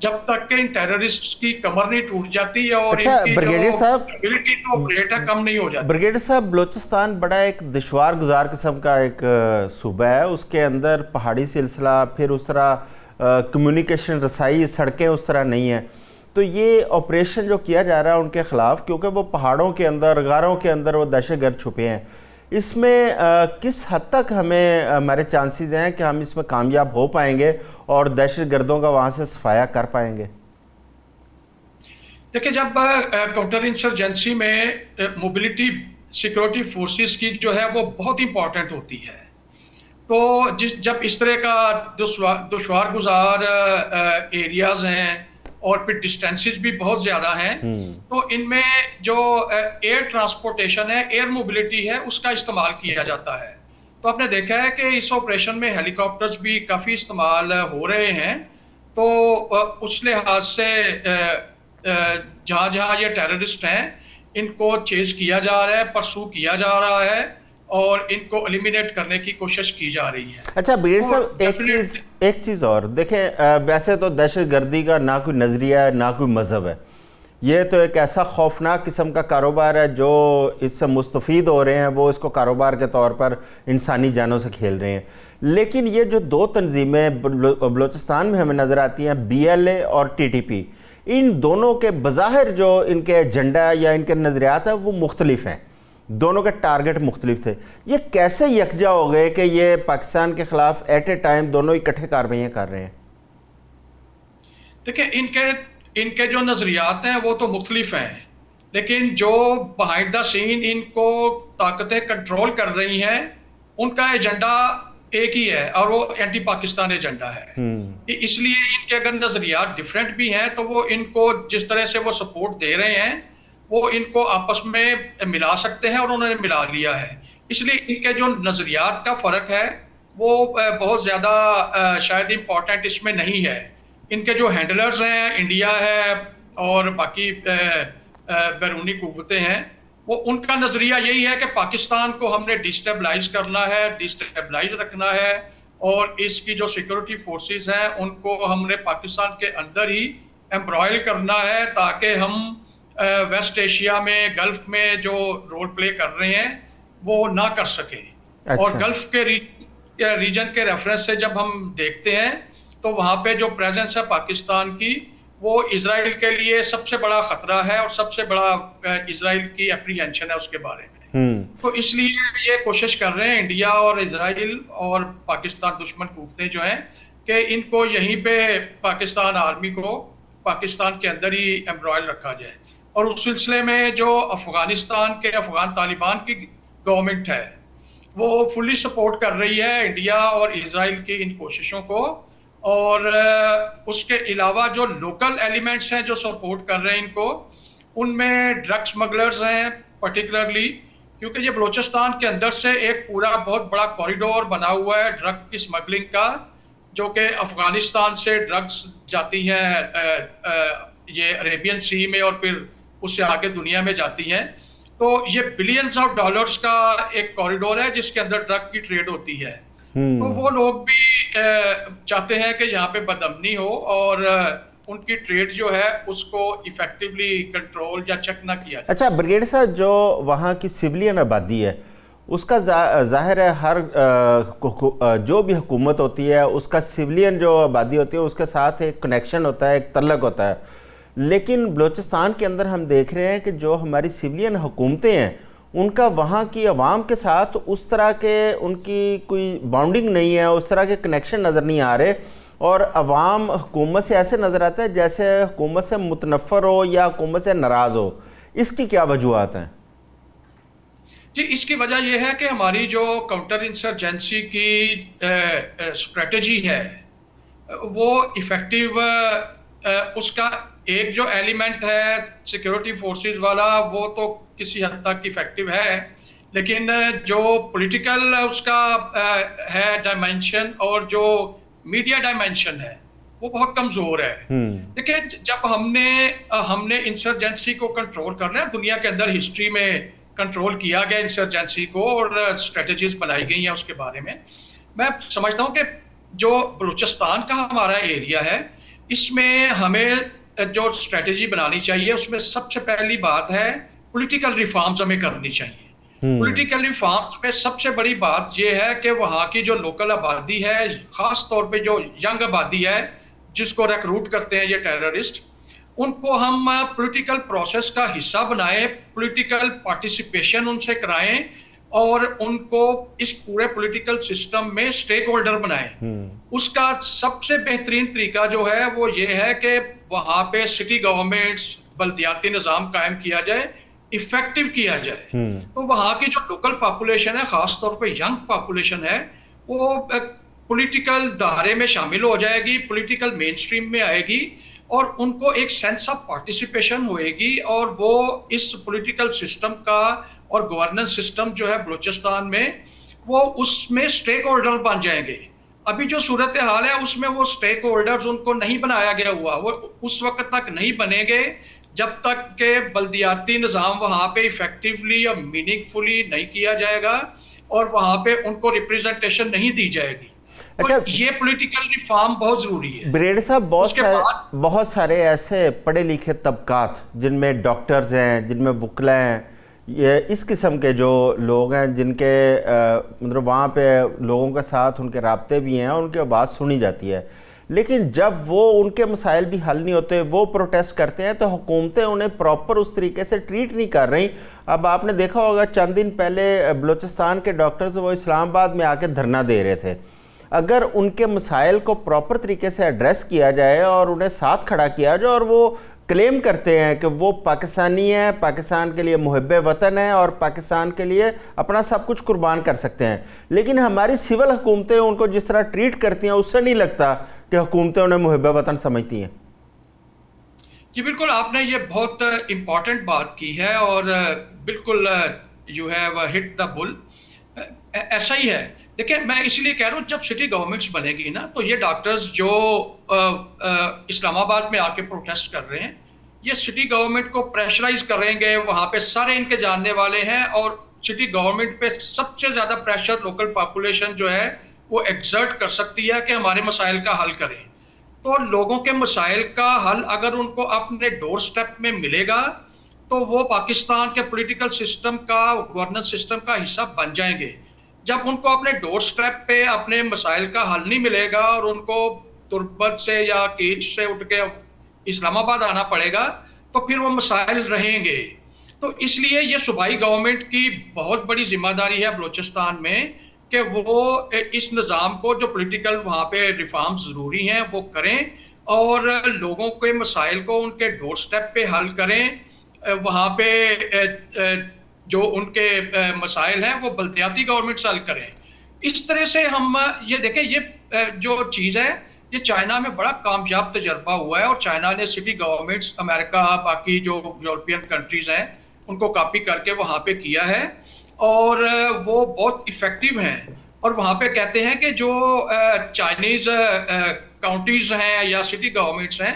جب تک کہ ان ٹیررسٹ کی کمر نہیں ٹوٹ جاتی اور اچھا ان کی جو بریگیڈیئر صاحب، ایبلٹی ٹو آپریٹ ہے کم نہیں ہو جاتی. بریگیڈیئر صاحب، بلوچستان بڑا ایک دشوار گزار قسم کا ایک صوبہ ہے. اس کے اندر پہاڑی سلسلہ، پھر اس طرح کمیونیکیشن رسائی، سڑکیں اس طرح نہیں ہیں. تو یہ آپریشن جو کیا جا رہا ہے ان کے خلاف، کیونکہ وہ پہاڑوں کے اندر، غاروں کے اندر وہ دہشت گرد چھپے ہیں، اس میں کس حد تک ہمیں ہمارے چانسز ہیں کہ ہم اس میں کامیاب ہو پائیں گے اور دہشت گردوں کا وہاں سے صفایا کر پائیں گے؟ دیکھیں، جب کاؤنٹر انسرجنسی میں موبلٹی سیکورٹی فورسز کی جو ہے وہ بہت امپورٹنٹ ہوتی ہے. تو جب اس طرح کا دشوار گزار ایریاز ہیں اور پھر ڈسٹینسز بھی بہت زیادہ ہیں، تو ان میں جو ایئر ٹرانسپورٹیشن ہے، ایئر موبلٹی ہے، اس کا استعمال کیا جاتا ہے. تو آپ نے دیکھا ہے کہ اس آپریشن میں ہیلی کاپٹرز بھی کافی استعمال ہو رہے ہیں. تو اس لحاظ سے جہاں جہاں یہ ٹیررسٹ ہیں ان کو چیز کیا جا رہا ہے، پرسو کیا جا رہا ہے اور ان کو ایلیمینیٹ کرنے کی کوشش کی جا رہی ہے. اچھا بیر تو صاحب، ڈیفینیٹ ایک چیز اور دیکھیں، ویسے تو دہشت گردی کا نہ کوئی نظریہ ہے نہ کوئی مذہب ہے. یہ تو ایک ایسا خوفناک قسم کا کاروبار ہے. جو اس سے مستفید ہو رہے ہیں وہ اس کو کاروبار کے طور پر انسانی جانوں سے کھیل رہے ہیں. لیکن یہ جو دو تنظیمیں بلوچستان میں ہمیں نظر آتی ہیں، بی ایل اے اور ٹی ٹی پی، ان دونوں کے بظاہر جو ان کے ایجنڈا یا ان کے نظریات ہیں وہ مختلف ہیں. دونوں کے ٹارگٹ مختلف تھے. یہ کیسے یکجا ہو گئے کہ یہ پاکستان کے خلاف ایٹ اے ٹائم دونوں اکٹھے کارروائیاں کر رہے ہیں؟ دیکھیں، ان کے جو نظریات ہیں وہ تو مختلف ہیں، لیکن جو بہائنڈ دا سین ان کو طاقتیں کنٹرول کر رہی ہیں، ان کا ایجنڈا ایک ہی ہے اور وہ اینٹی پاکستان ایجنڈا ہے. اس لیے ان کے اگر نظریات ڈیفرنٹ بھی ہیں تو وہ ان کو جس طرح سے وہ سپورٹ دے رہے ہیں وہ ان کو آپس میں ملا سکتے ہیں اور انہوں نے ملا لیا ہے. اس لیے ان کے جو نظریات کا فرق ہے وہ بہت زیادہ شاید امپورٹنٹ اس میں نہیں ہے. ان کے جو ہینڈلرز ہیں، انڈیا ہے اور باقی بیرونی قوتیں ہیں، وہ ان کا نظریہ یہی ہے کہ پاکستان کو ہم نے ڈیسٹیبلائز کرنا ہے، ڈیسٹیبلائز رکھنا ہے، اور اس کی جو سیکورٹی فورسز ہیں ان کو ہم نے پاکستان کے اندر ہی ایمبرائل کرنا ہے تاکہ ہم ویسٹ ایشیا میں، گلف میں جو رول پلے کر رہے ہیں وہ نہ کر سکیں. اور اچھا. گلف کے ریجن کے ریفرنس سے جب ہم دیکھتے ہیں تو وہاں پہ جو پریزنس ہے پاکستان کی، وہ اسرائیل کے لیے سب سے بڑا خطرہ ہے اور سب سے بڑا اسرائیل کی اپریہینشن ہے اس کے بارے میں. تو اس لیے یہ کوشش کر رہے ہیں انڈیا اور اسرائیل اور پاکستان دشمن قوتیں جو ہیں کہ ان کو یہیں پہ پاکستان آرمی کو پاکستان کے اندر ہی ایمبرائل رکھا جائے. اور اس سلسلے میں جو افغانستان کے افغان طالبان کی گورنمنٹ ہے وہ فلی سپورٹ کر رہی ہے انڈیا اور اسرائیل کی ان کوششوں کو. اور اس کے علاوہ جو لوکل ایلیمنٹس ہیں جو سپورٹ کر رہے ہیں ان کو، ان میں ڈرگ سمگلرز ہیں پرٹیکولرلی، کیونکہ یہ بلوچستان کے اندر سے ایک پورا بہت بڑا کوریڈور بنا ہوا ہے ڈرگ کی سمگلنگ کا، جو کہ افغانستان سے ڈرگز جاتی ہیں یہ عربین سی میں اور پھر اس سے آگے دنیا میں جاتی ہیں. تو یہ بلینز آف ڈالرز کا ایک کوریڈور ہے جس کے اندر ڈرگ کی ٹریڈ ہوتی ہے. تو وہ لوگ بھی چاہتے ہیں کہ یہاں پہ بدامنی ہو اور ان کی ٹریڈ جو ہے اس کو ایفیکٹولی کنٹرول یا چیک نہ کیا جائے. اچھا بریگیڈیئر صاحب، جو وہاں کی سویلین آبادی ہے اس کا ظاہر ہے ہر جو بھی حکومت ہوتی ہے اس کا سویلین جو آبادی ہوتی ہے اس کے ساتھ ایک کنیکشن ہوتا ہے، ایک تعلق ہوتا ہے. لیکن بلوچستان کے اندر ہم دیکھ رہے ہیں کہ جو ہماری سویلین حکومتیں ہیں ان کا وہاں کی عوام کے ساتھ اس طرح کے ان کی کوئی باؤنڈنگ نہیں ہے، اس طرح کے کنیکشن نظر نہیں آ رہے، اور عوام حکومت سے ایسے نظر آتا ہے جیسے حکومت سے متنفر ہو یا حکومت سے ناراض ہو. اس کی کیا وجوہات ہیں؟ جی، اس کی وجہ یہ ہے کہ ہماری جو کاؤنٹر انسرجنسی کی اسٹریٹجی ہے وہ ایفیکٹیو، اس کا ایک جو ایلیمنٹ ہے سیکیورٹی فورسز والا وہ تو کسی حد تک ایفیکٹیو ہے، لیکن جو پولیٹیکل اس کا ہے ڈائمینشن اور جو میڈیا ڈائمینشن ہے وہ بہت کمزور ہے. دیکھیں، جب ہم نے انسرجنسی کو کنٹرول کرنا ہے، دنیا کے اندر ہسٹری میں کنٹرول کیا گیا انسرجنسی کو اور اسٹریٹجیز بنائی گئی ہیں اس کے بارے میں. میں سمجھتا ہوں کہ جو بلوچستان کا ہمارا ایریا ہے اس میں ہمیں جو اسٹریٹجی بنانی چاہیے اس میں سب سے پہلی بات ہے پولیٹیکل ریفارمز ہمیں کرنی چاہیے. پولیٹیکل ریفارمز میں سب سے بڑی بات یہ ہے کہ وہاں کی جو لوکل آبادی ہے، خاص طور پہ جو ینگ آبادی ہے جس کو ریکروٹ کرتے ہیں یہ ٹیررسٹ، ان کو ہم پولیٹیکل پروسیس کا حصہ بنائیں، پولیٹیکل پارٹیسپیشن ان سے کرائیں اور ان کو اس پورے پولیٹیکل سسٹم میں سٹیک ہولڈر بنائیں. اس کا سب سے بہترین طریقہ جو ہے وہ یہ ہے کہ وہاں پہ سٹی گورنمنٹس، بلدیاتی نظام قائم کیا جائے، افیکٹو کیا جائے. تو وہاں کی جو لوکل پاپولیشن ہے، خاص طور پہ ینگ پاپولیشن ہے، وہ پولیٹیکل دھارے میں شامل ہو جائے گی، پولیٹیکل مین سٹریم میں آئے گی اور ان کو ایک سینس آف پارٹیسپیشن ہوئے گی اور وہ اس پولیٹیکل سسٹم کا اور گورننس سسٹم جو ہے بلوچستان میں، وہ اس میں سٹیک ہولڈر بن جائیں گے. ابھی جو صورتحال ہے اس میں وہ سٹیک ہولڈرز ان کو نہیں بنایا گیا ہوا، وہ اس وقت تک نہیں بنیں گے جب تک کہ بلدیاتی نظام وہاں پہ افیکٹولی اور میننگ فلی نہیں کیا جائے گا اور وہاں پہ ان کو ریپریزنٹیشن نہیں دی جائے گی. تو اچھا یہ پولیٹیکل ریفارم بہت ضروری ہے. بریڈ صاحب، اس کے بعد بہت سارے ایسے پڑھے لکھے طبقات جن میں ڈاکٹرز ہیں، جن میں وکلا ہیں، یہ اس قسم کے جو لوگ ہیں جن کے مطلب وہاں پہ لوگوں کے ساتھ ان کے رابطے بھی ہیں، ان کی آواز سنی جاتی ہے، لیکن جب وہ ان کے مسائل بھی حل نہیں ہوتے، وہ پروٹیسٹ کرتے ہیں تو حکومتیں انہیں پراپر اس طریقے سے ٹریٹ نہیں کر رہی. اب آپ نے دیکھا ہوگا چند دن پہلے بلوچستان کے ڈاکٹرز وہ اسلام آباد میں آ کے دھرنا دے رہے تھے. اگر ان کے مسائل کو پراپر طریقے سے ایڈریس کیا جائے اور انہیں ساتھ کھڑا کیا جائے، اور وہ کلیم کرتے ہیں کہ وہ پاکستانی ہیں، پاکستان کے لیے محب وطن ہیں اور پاکستان کے لیے اپنا سب کچھ قربان کر سکتے ہیں، لیکن ہماری سول حکومتیں ان کو جس طرح ٹریٹ کرتی ہیں اس سے نہیں لگتا کہ حکومتیں انہیں محب وطن سمجھتی ہیں. جی بالکل، آپ نے یہ بہت امپورٹنٹ بات کی ہے اور بالکل یو ہیو ہٹ دا بل. ایسا ہی ہے. دیکھیں، میں اس لیے کہہ رہا ہوں جب سٹی گورنمنٹس بنے گی نا تو یہ ڈاکٹرز جو اسلام آباد میں آ کے پروٹیسٹ کر رہے ہیں، یہ سٹی گورنمنٹ کو پریشرائز کریں گے. وہاں پہ سارے ان کے جاننے والے ہیں اور سٹی گورنمنٹ پہ سب سے زیادہ پریشر لوکل پاپولیشن جو ہے وہ ایگزرٹ کر سکتی ہے کہ ہمارے مسائل کا حل کریں. تو لوگوں کے مسائل کا حل اگر ان کو اپنے ڈور سٹیپ میں ملے گا تو وہ پاکستان کے پولیٹیکل سسٹم کا، گورننس سسٹم کا حصہ بن جائیں گے. جب ان کو اپنے ڈور سٹیپ پہ اپنے مسائل کا حل نہیں ملے گا اور ان کو تربت سے یا کیچ سے اٹھ کے اسلام آباد آنا پڑے گا تو پھر وہ مسائل رہیں گے. تو اس لیے یہ صوبائی گورنمنٹ کی بہت بڑی ذمہ داری ہے بلوچستان میں کہ وہ اس نظام کو، جو پولیٹیکل وہاں پہ ریفارمز ضروری ہیں وہ کریں اور لوگوں کے مسائل کو ان کے ڈور سٹیپ پہ حل کریں. وہاں پہ جو ان کے مسائل ہیں وہ بلدیاتی گورنمنٹس حل کریں. اس طرح سے ہم یہ دیکھیں، یہ جو چیز ہے یہ چائنا میں بڑا کامیاب تجربہ ہوا ہے اور چائنا نے سٹی گورنمنٹس، امریکہ، باقی جو یورپین کنٹریز ہیں ان کو کاپی کر کے وہاں پہ کیا ہے اور وہ بہت ایفیکٹو ہیں. اور وہاں پہ کہتے ہیں کہ جو چائنیز کاؤنٹیز ہیں یا سٹی گورنمنٹس ہیں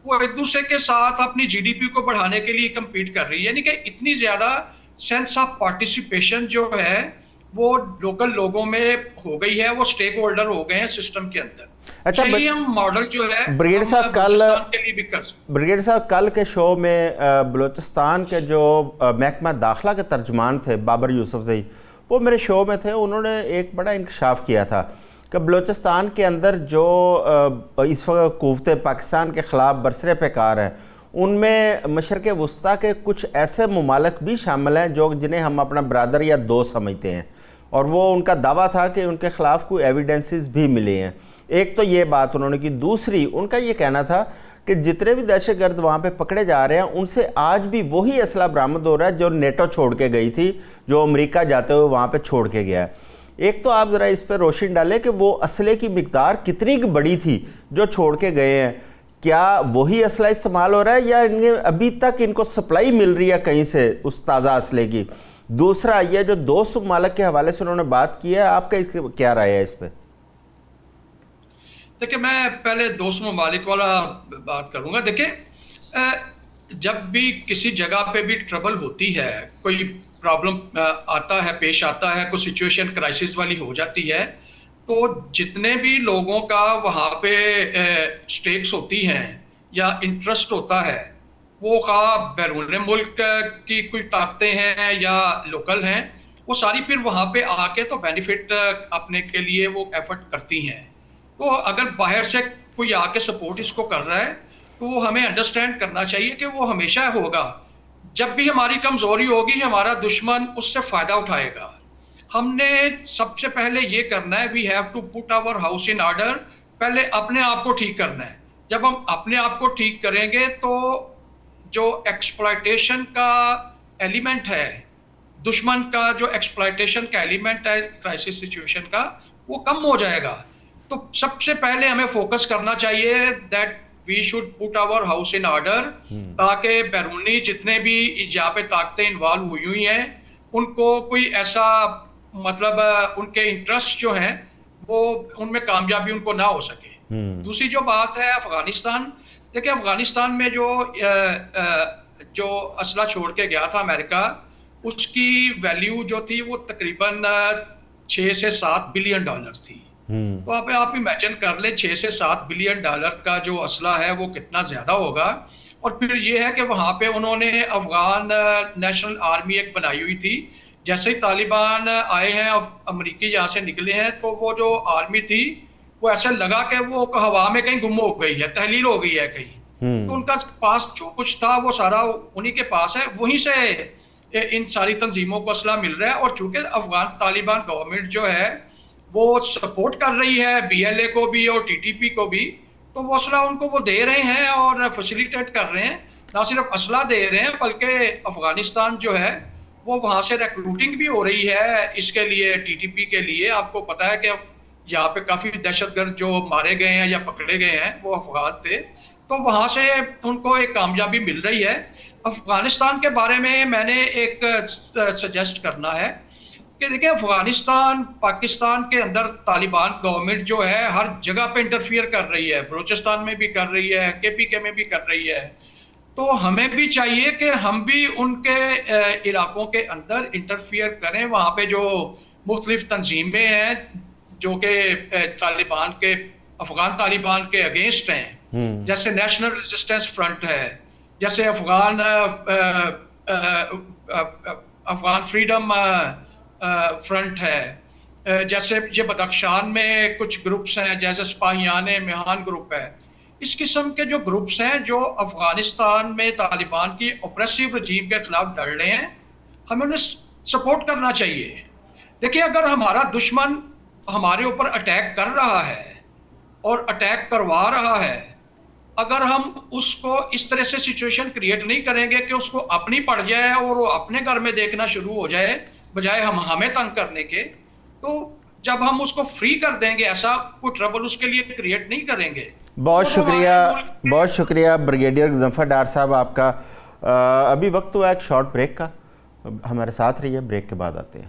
وہ ایک دوسرے کے ساتھ اپنی جی ڈی پی کو بڑھانے کے لیے کمپیٹ کر رہی ہے. یعنی کہ اتنی زیادہ سینس آف پارٹیسپیشن جو ہے وہ لوکل لوگوں میں ہو گئی ہے، وہ سٹیک ہولڈر ہو گئے ہیں سسٹم کے اندر. اچھا یہی ہم ماڈل جو ہے بریگیڈ ہم صاحب بلوچستان کے لیے بھی کر سکتے. بریگیڈ صاحب کل کے شو میں بلوچستان کے جو محکمہ داخلہ کے ترجمان تھے بابر یوسف زئی، وہ میرے شو میں تھے. انہوں نے ایک بڑا انکشاف کیا تھا کہ بلوچستان کے اندر جو اس وقت قوت پاکستان کے خلاف برسر پیکار ہیں ان میں مشرق وسطیٰ کے کچھ ایسے ممالک بھی شامل ہیں جو جنہیں ہم اپنا برادر یا دوست سمجھتے ہیں، اور وہ ان کا دعویٰ تھا کہ ان کے خلاف کوئی ایویڈنسز بھی ملے ہیں. ایک تو یہ بات انہوں نے کی. دوسری ان کا یہ کہنا تھا کہ جتنے بھی دہشت گرد وہاں پہ پکڑے جا رہے ہیں ان سے آج بھی وہی اسلحہ برآمد ہو رہا ہے جو نیٹو چھوڑ کے گئی تھی، جو امریکہ جاتے ہوئے وہاں پہ چھوڑ کے گیا ہے. ایک تو آپ ذرا اس پہ روشنی ڈالیں کہ وہ اسلحے کی مقدار کتنی بڑی تھی جو چھوڑ کے گئے ہیں. کیا وہی اسلحہ استعمال ہو رہا ہے یا ابھی تک ان کو سپلائی مل رہی ہے کہیں سے اس تازہ اسلحے کی؟ دوسرا یہ جو دوست ممالک کے حوالے سے انہوں نے بات کی ہے، آپ کا اس کی کیا رائے ہے اس پہ؟ دیکھیں، میں پہلے دوست ممالک والا بات کروں گا. دیکھیں، جب بھی کسی جگہ پہ بھی ٹربل ہوتی ہے، کوئی پرابلم آتا ہے، پیش آتا ہے، کوئی سچویشن کرائسس والی ہو جاتی ہے تو جتنے بھی لوگوں کا وہاں پہ سٹیکس ہوتی ہیں یا انٹرسٹ ہوتا ہے، وہ خواہ بیرون ملک کی کوئی طاقتیں ہیں یا لوکل ہیں، وہ ساری پھر وہاں پہ آ کے تو بینیفٹ اپنے کے لیے وہ ایفرٹ کرتی ہیں. تو اگر باہر سے کوئی آ کے سپورٹ اس کو کر رہا ہے تو وہ ہمیں انڈرسٹینڈ کرنا چاہیے کہ وہ ہمیشہ ہوگا. جب بھی ہماری کمزوری ہوگی ہمارا دشمن اس سے فائدہ اٹھائے گا. ہم نے سب سے پہلے یہ کرنا ہے، we have to put our house in order. پہلے اپنے آپ کو ٹھیک کرنا ہے. جب ہم اپنے آپ کو ٹھیک کریں گے تو جو ایکسپلائٹیشن کا ایلیمنٹ ہے، دشمن کا جو ایکسپلائٹیشن کا ایلیمنٹ ہے کرائسس سچویشن کا، وہ کم ہو جائے گا. تو سب سے پہلے ہمیں فوکس کرنا چاہیے that we should put our house in order, تاکہ بیرونی جتنے بھی جہاں پہ طاقتیں انوالو ہوئی ہوئی ہیں ان کو کوئی ایسا مطلب ان کے انٹرسٹ جو ہیں وہ ان میں کامیابی ان کو نہ ہو سکے. دوسری جو بات ہے افغانستان، دیکھیں افغانستان میں جو اسلحہ چھوڑ کے گیا تھا امریکہ، اس کی ویلیو جو تھی وہ تقریباً 6 سے 7 بلین ڈالر تھی. تو آپ امیجن کر لیں 6 سے 7 بلین ڈالر کا جو اسلحہ ہے وہ کتنا زیادہ ہوگا. اور پھر یہ ہے کہ وہاں پہ انہوں نے افغان نیشنل آرمی ایک بنائی ہوئی تھی. جیسے ہی طالبان آئے ہیں، امریکی جہاں سے نکلے ہیں، تو وہ جو آرمی تھی وہ ایسے لگا کہ وہ ہوا میں کہیں گم ہو گئی ہے، تحلیل ہو گئی ہے کہیں. تو ان کا پاس جو کچھ تھا وہ سارا انہی کے پاس ہے، وہیں سے ان ساری تنظیموں کو اسلحہ مل رہا ہے. اور چونکہ افغان طالبان گورنمنٹ جو ہے وہ سپورٹ کر رہی ہے بی ایل اے کو بھی اور ٹی ٹی پی کو بھی، تو وہ اسلحہ ان کو وہ دے رہے ہیں اور فیسیلیٹیٹ کر رہے ہیں. نہ صرف اسلحہ دے رہے ہیں بلکہ افغانستان جو ہے وہ وہاں سے ریکروٹنگ بھی ہو رہی ہے اس کے لیے، ٹی ٹی پی کے لیے. آپ کو پتا ہے کہ یہاں پہ کافی دہشت گرد جو مارے گئے ہیں یا پکڑے گئے ہیں وہ افغان تھے، تو وہاں سے ان کو ایک کامیابی مل رہی ہے. افغانستان کے بارے میں نے ایک سجیسٹ کرنا ہے کہ دیکھیں افغانستان پاکستان کے اندر طالبان گورنمنٹ جو ہے ہر جگہ پہ انٹرفیئر کر رہی ہے، بلوچستان میں بھی کر رہی ہے، کے پی کے میں بھی کر رہی ہے. تو ہمیں بھی چاہیے کہ ہم بھی ان کے علاقوں کے اندر انٹرفیئر کریں. وہاں پہ جو مختلف تنظیمیں ہیں جو کہ طالبان کے افغان طالبان کے اگینسٹ ہیں، جیسے نیشنل ریزسٹنس فرنٹ ہے، جیسے افغان فریڈم فرنٹ ہے، جیسے یہ بدخشان میں کچھ گروپس ہیں جیسے سپاہیان میہان گروپ ہے. اس قسم کے جو گروپس ہیں جو افغانستان میں طالبان کی اوپریسو رجیم کے خلاف لڑ رہے ہیں، ہمیں انہیں سپورٹ کرنا چاہیے. دیکھیں اگر ہمارا دشمن ہمارے اوپر اٹیک کر رہا ہے اور اٹیک کروا رہا ہے، اگر ہم اس کو اس طرح سے سچویشن کریٹ نہیں کریں گے کہ اس کو اپنی پڑ جائے اور وہ اپنے گھر میں دیکھنا شروع ہو جائے بجائے ہمیں تنگ کرنے کے، تو جب ہم اس کو فری کر دیں گے ایسا کوئی ٹربل اس کے لیے کریٹ نہیں کریں گے. بہت شکریہ بریگیڈیئر غضنفر ڈار صاحب آپ کا. ابھی وقت ہوا ایک شارٹ بریک کا، ہمارے ساتھ رہیے، بریک کے بعد آتے ہیں.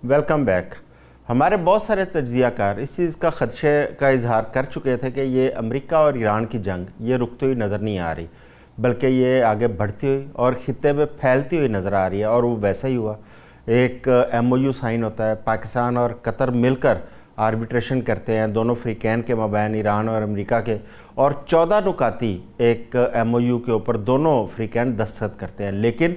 Welcome back. ہمارے بہت سارے تجزیہ کار اس چیز کا خدشے کا اظہار کر چکے تھے کہ یہ امریکہ اور ایران کی جنگ یہ رکتی ہوئی نظر نہیں آ رہی، بلکہ یہ آگے بڑھتی ہوئی اور خطے میں پھیلتی ہوئی نظر آ رہی ہے. اور وہ ویسا ہی ہوا. ایک ایم او یو سائن ہوتا ہے، پاکستان اور قطر مل کر آربیٹریشن کرتے ہیں دونوں فریقین کے مابین، ایران اور امریکہ کے، اور 14 نکاتی ایک ایم او یو کے اوپر دونوں فریقین دستخط کرتے ہیں. لیکن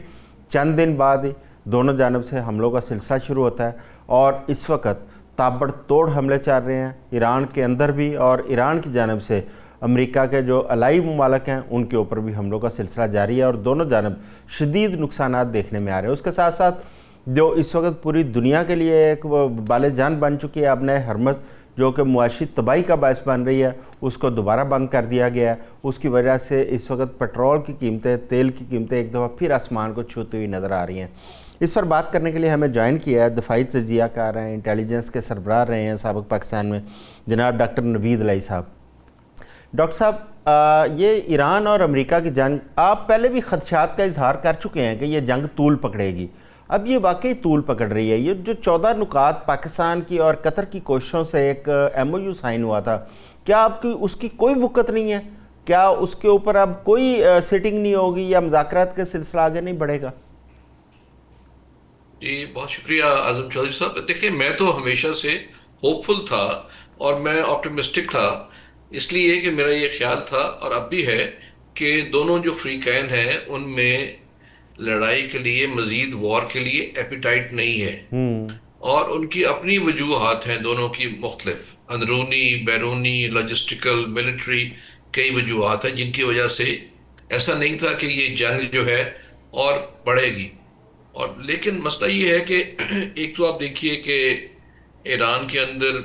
چند دن بعد ہی دونوں جانب سے حملوں کا سلسلہ شروع ہوتا ہے اور اس وقت تابڑ توڑ حملے چل رہے ہیں ایران کے اندر بھی، اور ایران کی جانب سے امریکہ کے جو الائی ممالک ہیں ان کے اوپر بھی حملوں کا سلسلہ جاری ہے اور دونوں جانب شدید نقصانات دیکھنے میں آ رہے ہیں. اس کے ساتھ ساتھ جو اس وقت پوری دنیا کے لیے ایک بال جان بن چکی ہے ابن ہرمز، جو کہ معاشی تباہی کا باعث بن رہی ہے، اس کو دوبارہ بند کر دیا گیا ہے. اس کی وجہ سے اس وقت پیٹرول کی قیمتیں، تیل کی قیمتیں ایک دفعہ پھر آسمان کو چھوتی ہوئی نظر آ رہی ہیں. اس پر بات کرنے کے لیے ہمیں جوائن کیا ہے دفاعی تجزیہ کار ہیں، انٹیلیجنس کے سربراہ رہے ہیں سابق پاکستان میں، جناب ڈاکٹر نوید الائی صاحب. ڈاکٹر صاحب، یہ ایران اور امریکہ کی جنگ، آپ پہلے بھی خدشات کا اظہار کر چکے ہیں کہ یہ جنگ طول پکڑے گی. اب یہ واقعی طول پکڑ رہی ہے. یہ جو 14 نکات پاکستان کی اور قطر کی کوششوں سے ایک ایم او یو سائن ہوا تھا، کیا آپ کی اس کی کوئی وقت نہیں ہے؟ کیا اس کے اوپر اب کوئی سیٹنگ نہیں ہوگی یا مذاکرات کا سلسلہ آگے نہیں بڑھے گا؟ جی بہت شکریہ اعظم چودھری صاحب. دیکھیں میں تو ہمیشہ سے ہوپ فل تھا اور میں آپٹمسٹک تھا، اس لیے کہ میرا یہ خیال تھا اور اب بھی ہے کہ دونوں جو فریقین ہیں ان میں لڑائی کے لیے، مزید وار کے لیے ایپیٹائٹ نہیں ہے، اور ان کی اپنی وجوہات ہیں دونوں کی مختلف، اندرونی، بیرونی، لاجسٹیکل، ملٹری، کئی وجوہات ہیں جن کی وجہ سے ایسا نہیں تھا کہ یہ جنگ جو ہے اور بڑھے گی. اور لیکن مسئلہ یہ ہے کہ ایک تو آپ دیکھیے کہ ایران کے اندر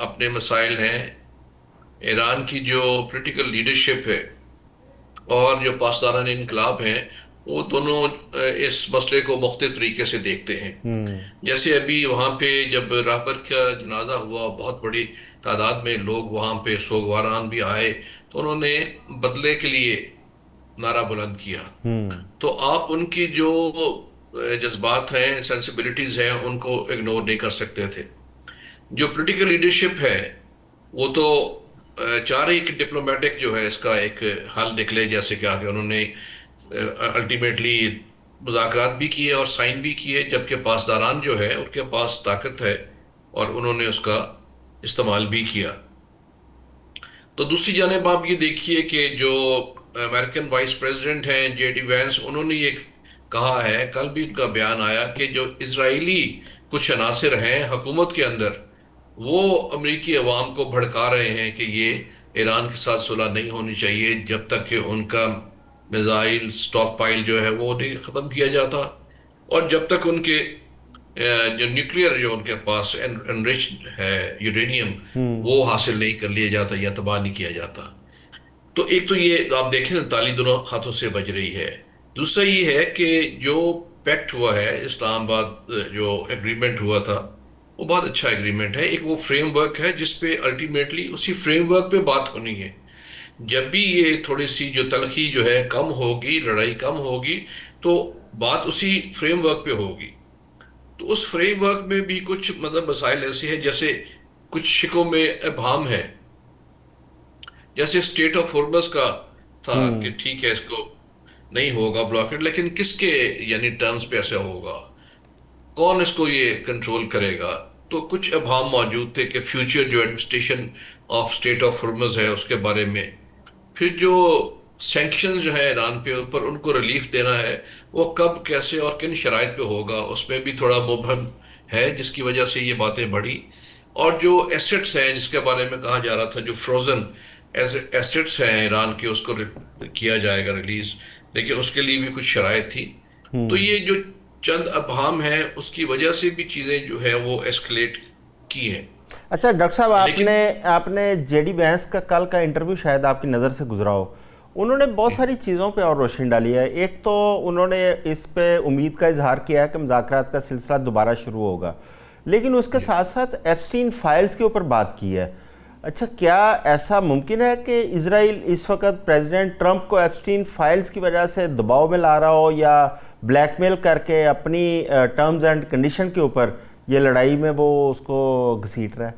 اپنے مسائل ہیں، ایران کی جو پولیٹیکل لیڈرشپ ہے اور جو پاسداران انقلاب ہیں، وہ دونوں اس مسئلے کو مختلف طریقے سے دیکھتے ہیں. جیسے ابھی وہاں پہ جب رہبر کا جنازہ ہوا، بہت بڑی تعداد میں لوگ وہاں پہ سوگواران بھی آئے، تو انہوں نے بدلے کے لیے نعرہ بلند کیا. تو آپ ان کی جو جذبات ہیں، سینسبلٹیز ہیں، ان کو اگنور نہیں کر سکتے تھے. جو پولیٹیکل لیڈرشپ ہے وہ تو چاہ رہی کہ ڈپلومیٹک جو ہے اس کا ایک حل نکلے، جیسے کہ آگے انہوں نے الٹیمیٹلی مذاکرات بھی کیے اور سائن بھی کیے، جبکہ پاسداران جو ہے ان کے پاس طاقت ہے اور انہوں نے اس کا استعمال بھی کیا. تو دوسری جانب آپ یہ دیکھیے کہ جو امریکن وائس پریزیڈنٹ ہیں جے ڈی وینس، انہوں نے یہ کہا ہے، کل بھی ان کا بیان آیا کہ جو اسرائیلی کچھ عناصر ہیں حکومت کے اندر، وہ امریکی عوام کو بھڑکا رہے ہیں کہ یہ ایران کے ساتھ صلح نہیں ہونی چاہیے جب تک کہ ان کا میزائل سٹاک پائل جو ہے وہ نہیں ختم کیا جاتا، اور جب تک ان کے جو نیوکلیئر جو ان کے پاس انرچ ہے یورینیم وہ حاصل نہیں کر لیا جاتا یا تباہ نہیں کیا جاتا. تو ایک تو یہ آپ دیکھیں نا، تالی دونوں ہاتھوں سے بج رہی ہے. دوسرا یہ ہے کہ جو پیکٹ ہوا ہے اسلام آباد، جو ایگریمنٹ ہوا تھا، وہ بہت اچھا ایگریمنٹ ہے. ایک وہ فریم ورک ہے جس پہ الٹیمیٹلی اسی فریم ورک پہ بات ہونی ہے. جب بھی یہ تھوڑی سی جو تلخی جو ہے کم ہوگی، لڑائی کم ہوگی، تو بات اسی فریم ورک پہ ہوگی. تو اس فریم ورک میں بھی کچھ مطلب مسائل ایسے ہیں، جیسے کچھ شکوں میں ابہام ہے، جیسے اسٹیٹ آف ہورمز کا تھا کہ ٹھیک ہے اس کو نہیں ہوگا بلاکڈ، لیکن کس کے یعنی ٹرمز پہ ایسا ہوگا، کون اس کو یہ کنٹرول کرے گا. تو کچھ ابہام موجود تھے کہ فیوچر جو ایڈمنسٹریشن آف اسٹیٹ آف ہورمز ہے اس کے بارے میں. پھر جو سینکشن جو ہے ایران پہ اوپر ان کو ریلیف دینا ہے، وہ کب، کیسے اور کن شرائط پہ ہوگا، اس میں بھی تھوڑا مبہم ہے، جس کی وجہ سے یہ باتیں بڑھی. اور جو ایسٹس ہیں جس کے بارے میں کہا جا رہا تھا، جو فروزن ایسٹس ہیں ایران کے، اس کو کیا جائے گا ریلیز، لیکن اس کے لیے بھی کچھ شرائط تھی. تو یہ جو چند ابہام ہیں اس کی وجہ سے بھی چیزیں جو ہے وہ ایسکلیٹ کی ہیں. اچھا ڈاکٹر صاحب، لیکن آپ نے جے ڈی وینس کا کل کا انٹرویو شاید آپ کی نظر سے گزرا ہو، انہوں نے بہت ساری چیزوں پہ اور روشنی ڈالی ہے. ایک تو انہوں نے اس پہ امید کا اظہار کیا ہے کہ مذاکرات کا سلسلہ دوبارہ شروع ہوگا، لیکن اس کے ساتھ ساتھ ایپسٹین فائلز کے اوپر بات کی ہے. اچھا، کیا ایسا ممکن ہے کہ اسرائیل اس وقت پریزیڈنٹ ٹرمپ کو ایپسٹین فائلز کی وجہ سے دباؤ میں لا رہا ہو، یا بلیک میل کر کے اپنی ٹرمز اینڈ کنڈیشن کے اوپر یہ لڑائی میں وہ اس کو گھسیٹ رہا ہے؟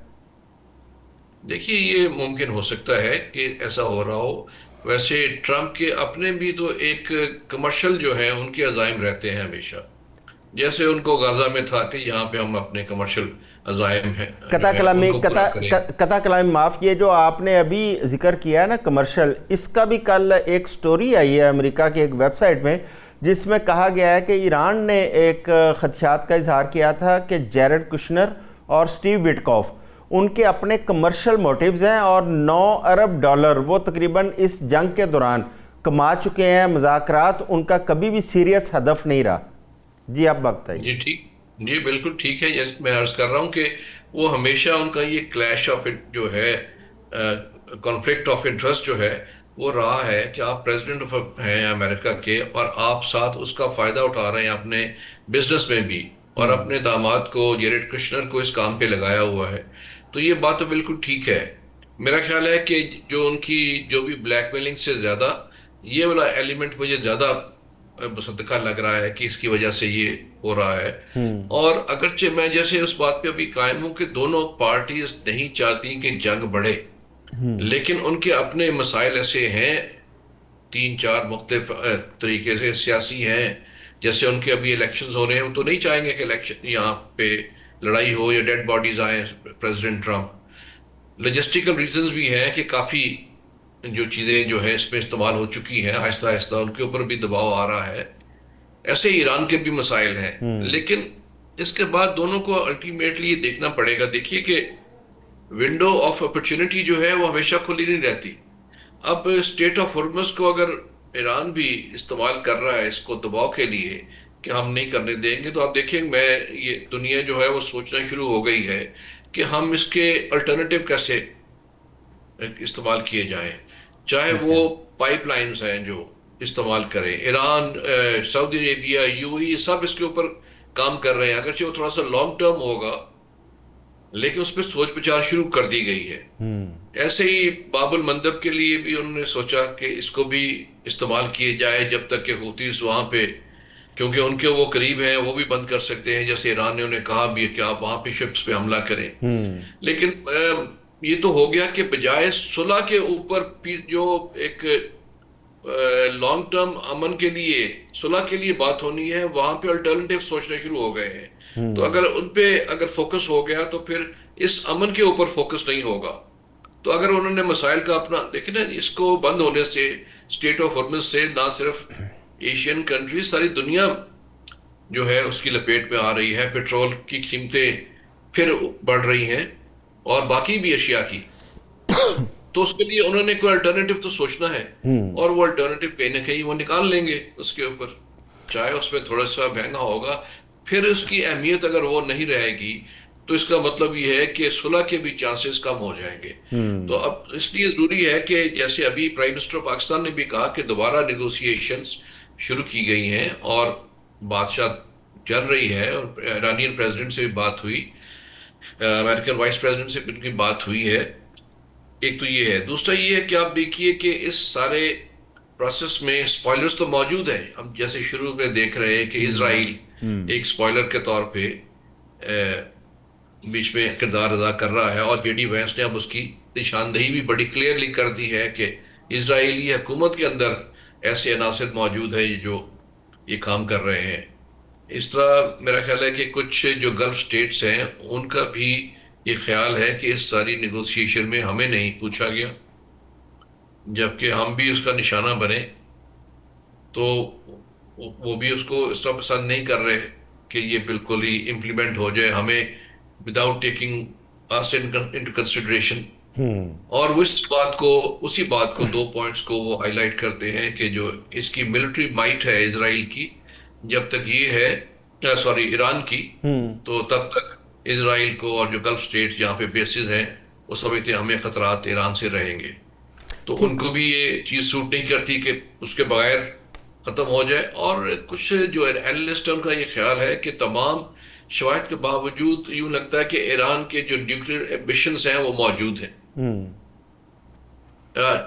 دیکھیے یہ ممکن ہو سکتا ہے کہ ایسا ہو رہا ہو. ویسے ٹرمپ کے اپنے بھی تو ایک کمرشل جو ہے ان کے عزائم رہتے ہیں ہمیشہ، جیسے ان کو غزہ میں تھا کہ یہاں پہ ہم اپنے کمرشل عزائم ہیں جو ہے ان کو پورا کریں. قطع کلام معاف، یہ جو آپ نے ابھی ذکر کیا ہے نا کمرشل، اس کا بھی کل ایک سٹوری آئی ہے امریکہ کی ایک ویب سائٹ میں، جس میں کہا گیا ہے کہ ایران نے ایک خدشات کا اظہار کیا تھا کہ جیرڈ کشنر اور سٹیو وٹکوف ان کے اپنے کمرشل موٹیوز ہیں، اور $9 ارب وہ تقریباً اس جنگ کے دوران کما چکے ہیں. مذاکرات ان کا کبھی بھی سیریس ہدف نہیں رہا. جی آپ بتائیے. جی ٹھیک، جی بالکل ٹھیک ہے. جیسے میں عرض کر رہا ہوں کہ وہ ہمیشہ ان کا یہ کلیش آف جو ہے، کانفلکٹ آف انٹرسٹ جو ہے وہ رہا ہے کہ آپ پریزیڈنٹ ہیں امریکہ کے، اور آپ ساتھ اس کا فائدہ اٹھا رہے ہیں اپنے بزنس میں بھی، اور اپنے داماد کو جیرڈ کشنر کو اس کام پہ لگایا ہوا ہے. تو یہ بات تو بالکل ٹھیک ہے. میرا خیال ہے کہ جو ان کی جو بھی بلیک میلنگ سے زیادہ یہ والا ایلیمنٹ مجھے زیادہ مصدقہ لگ رہا ہے کہ اس کی وجہ سے یہ ہو رہا ہے. اور اگرچہ میں جیسے اس بات پہ ابھی قائم ہوں کہ دونوں پارٹیز نہیں چاہتی کہ جنگ بڑھے، لیکن ان کے اپنے مسائل ایسے ہیں، تین چار مختلف طریقے سے سیاسی ہیں، جیسے ان کے ابھی الیکشنز ہو رہے ہیں، وہ تو نہیں چاہیں گے کہ الیکشن یہاں پہ لڑائی ہو یا ڈیڈ باڈیز آئیں پریزیڈنٹ ٹرمپ۔ لاجسٹیکل ریزنز بھی ہیں کہ کافی جو چیزیں جو ہیں اس میں استعمال ہو چکی ہیں، آہستہ آہستہ ان کے اوپر بھی دباؤ آ رہا ہے۔ ایسے ایران کے بھی مسائل ہیں، لیکن اس کے بعد دونوں کو الٹیمیٹلی یہ دیکھنا پڑے گا۔ دیکھیے کہ ونڈو آف اپرچونٹی جو ہے وہ ہمیشہ کھلی نہیں رہتی۔ اب اسٹیٹ آف ہرمز کو اگر ایران بھی استعمال کر رہا ہے اس کو دباؤ کے لیے کہ ہم نہیں کرنے دیں گے، تو آپ دیکھیں یہ دنیا جو ہے وہ سوچنا شروع ہو گئی ہے کہ ہم اس کے الٹرنیٹیو کیسے استعمال کیے جائیں، چاہے ٹھیک وہ ہے. پائپ لائنز ہیں جو استعمال کریں۔ ایران، سعودی عربیہ، یو اے سب اس کے اوپر کام کر رہے ہیں، اگرچہ وہ تھوڑا سا لانگ ٹرم ہوگا لیکن اس پہ سوچ بچار شروع کر دی گئی ہے۔ ایسے ہی باب المندب کے لیے بھی انہوں نے سوچا کہ اس کو بھی استعمال کیے جائے جب تک کہ ہوتیز وہاں پہ، کیونکہ ان کے وہ قریب ہیں، وہ بھی بند کر سکتے ہیں، جیسے ایران نے انہیں کہا بھی کہ آپ وہاں پہ شپس پہ حملہ کریں۔ لیکن یہ تو ہو گیا کہ بجائے صلح کے اوپر جو ایک لانگ ٹرم امن کے لیے، صلح کے لیے بات ہونی ہے، وہاں پہ الٹرنیٹیو سوچنے شروع ہو گئے ہیں۔ تو اگر ان پہ فوکس ہو گیا تو پھر اس امن کے اوپر فوکس نہیں ہوگا۔ تو اگر انہوں نے مسائل کا اپنا دیکھیں نا، اس کو بند ہونے سے، اسٹیٹ آف ہرمز سے، نہ صرف ایشین کنٹری، ساری دنیا جو ہے اس کی لپیٹ میں آ رہی ہے۔ پیٹرول کی قیمتیں پھر بڑھ رہی ہیں اور باقی بھی اشیاء کی، تو اس کے لیے انہوں نے کوئی الٹرنیٹیو تو سوچنا ہے، اور وہ الٹرنیٹیو کہیں نہ کہیں وہ نکال لیں گے اس کے اوپر، چاہے اس میں تھوڑا سا مہنگا ہوگا۔ پھر اس کی اہمیت اگر وہ نہیں رہے گی تو اس کا مطلب یہ ہے کہ صلح کے بھی چانسز کم ہو جائیں گے۔ تو اب اس لیے ضروری ہے کہ جیسے ابھی پرائم منسٹر پاکستان نے بھی کہا کہ دوبارہ نیگوسیشنز شروع کی گئی ہیں اور بادشاہ چل رہی ہے، اور ایرانین پریزیڈنٹ سے بھی بات ہوئی، امریکن وائس پریزیڈنٹ سے بھی ان کی بات ہوئی ہے۔ ایک تو یہ ہے، دوسرا یہ ہے کہ آپ دیکھیے کہ اس سارے پروسیس میں سپوائلرز تو موجود ہیں۔ ہم جیسے شروع میں دیکھ رہے ہیں کہ اسرائیل ایک سپوائلر کے طور پہ بیچ میں کردار ادا کر رہا ہے، اور جے ڈی وینس نے اب اس کی نشاندہی بھی بڑی کلیئرلی کر دی ہے کہ اسرائیلی حکومت کے اندر ایسے عناصر موجود ہیں جو یہ کام کر رہے ہیں۔ اس طرح میرا خیال ہے کہ کچھ جو گلف سٹیٹس ہیں ان کا بھی یہ خیال ہے کہ اس ساری نیگوسیشن میں ہمیں نہیں پوچھا گیا، جبکہ ہم بھی اس کا نشانہ بنے، تو وہ بھی اس کو اس طرح پسند نہیں کر رہے کہ یہ بالکل ہی امپلیمنٹ ہو جائے ہمیں without taking us into consideration۔ اور وہ اسی بات کو 2 پوائنٹس کو وہ ہائی لائٹ کرتے ہیں کہ جو اس کی ملٹری مائٹ ہے اسرائیل کی، جب تک یہ ہے ایران کی، تو تب تک اسرائیل کو اور جو گلف سٹیٹ جہاں پہ بیسز ہیں وہ سمجھتے ہیں ہمیں خطرات ایران سے رہیں گے، تو ان کو بھی یہ چیز سوٹ نہیں کرتی کہ اس کے بغیر ختم ہو جائے۔ اور کچھ جو اینالسٹ ان کا یہ خیال ہے کہ تمام شواہد کے باوجود یوں لگتا ہے کہ ایران کے جو نیوکلیر ایمبیشنز ہیں وہ موجود ہیں،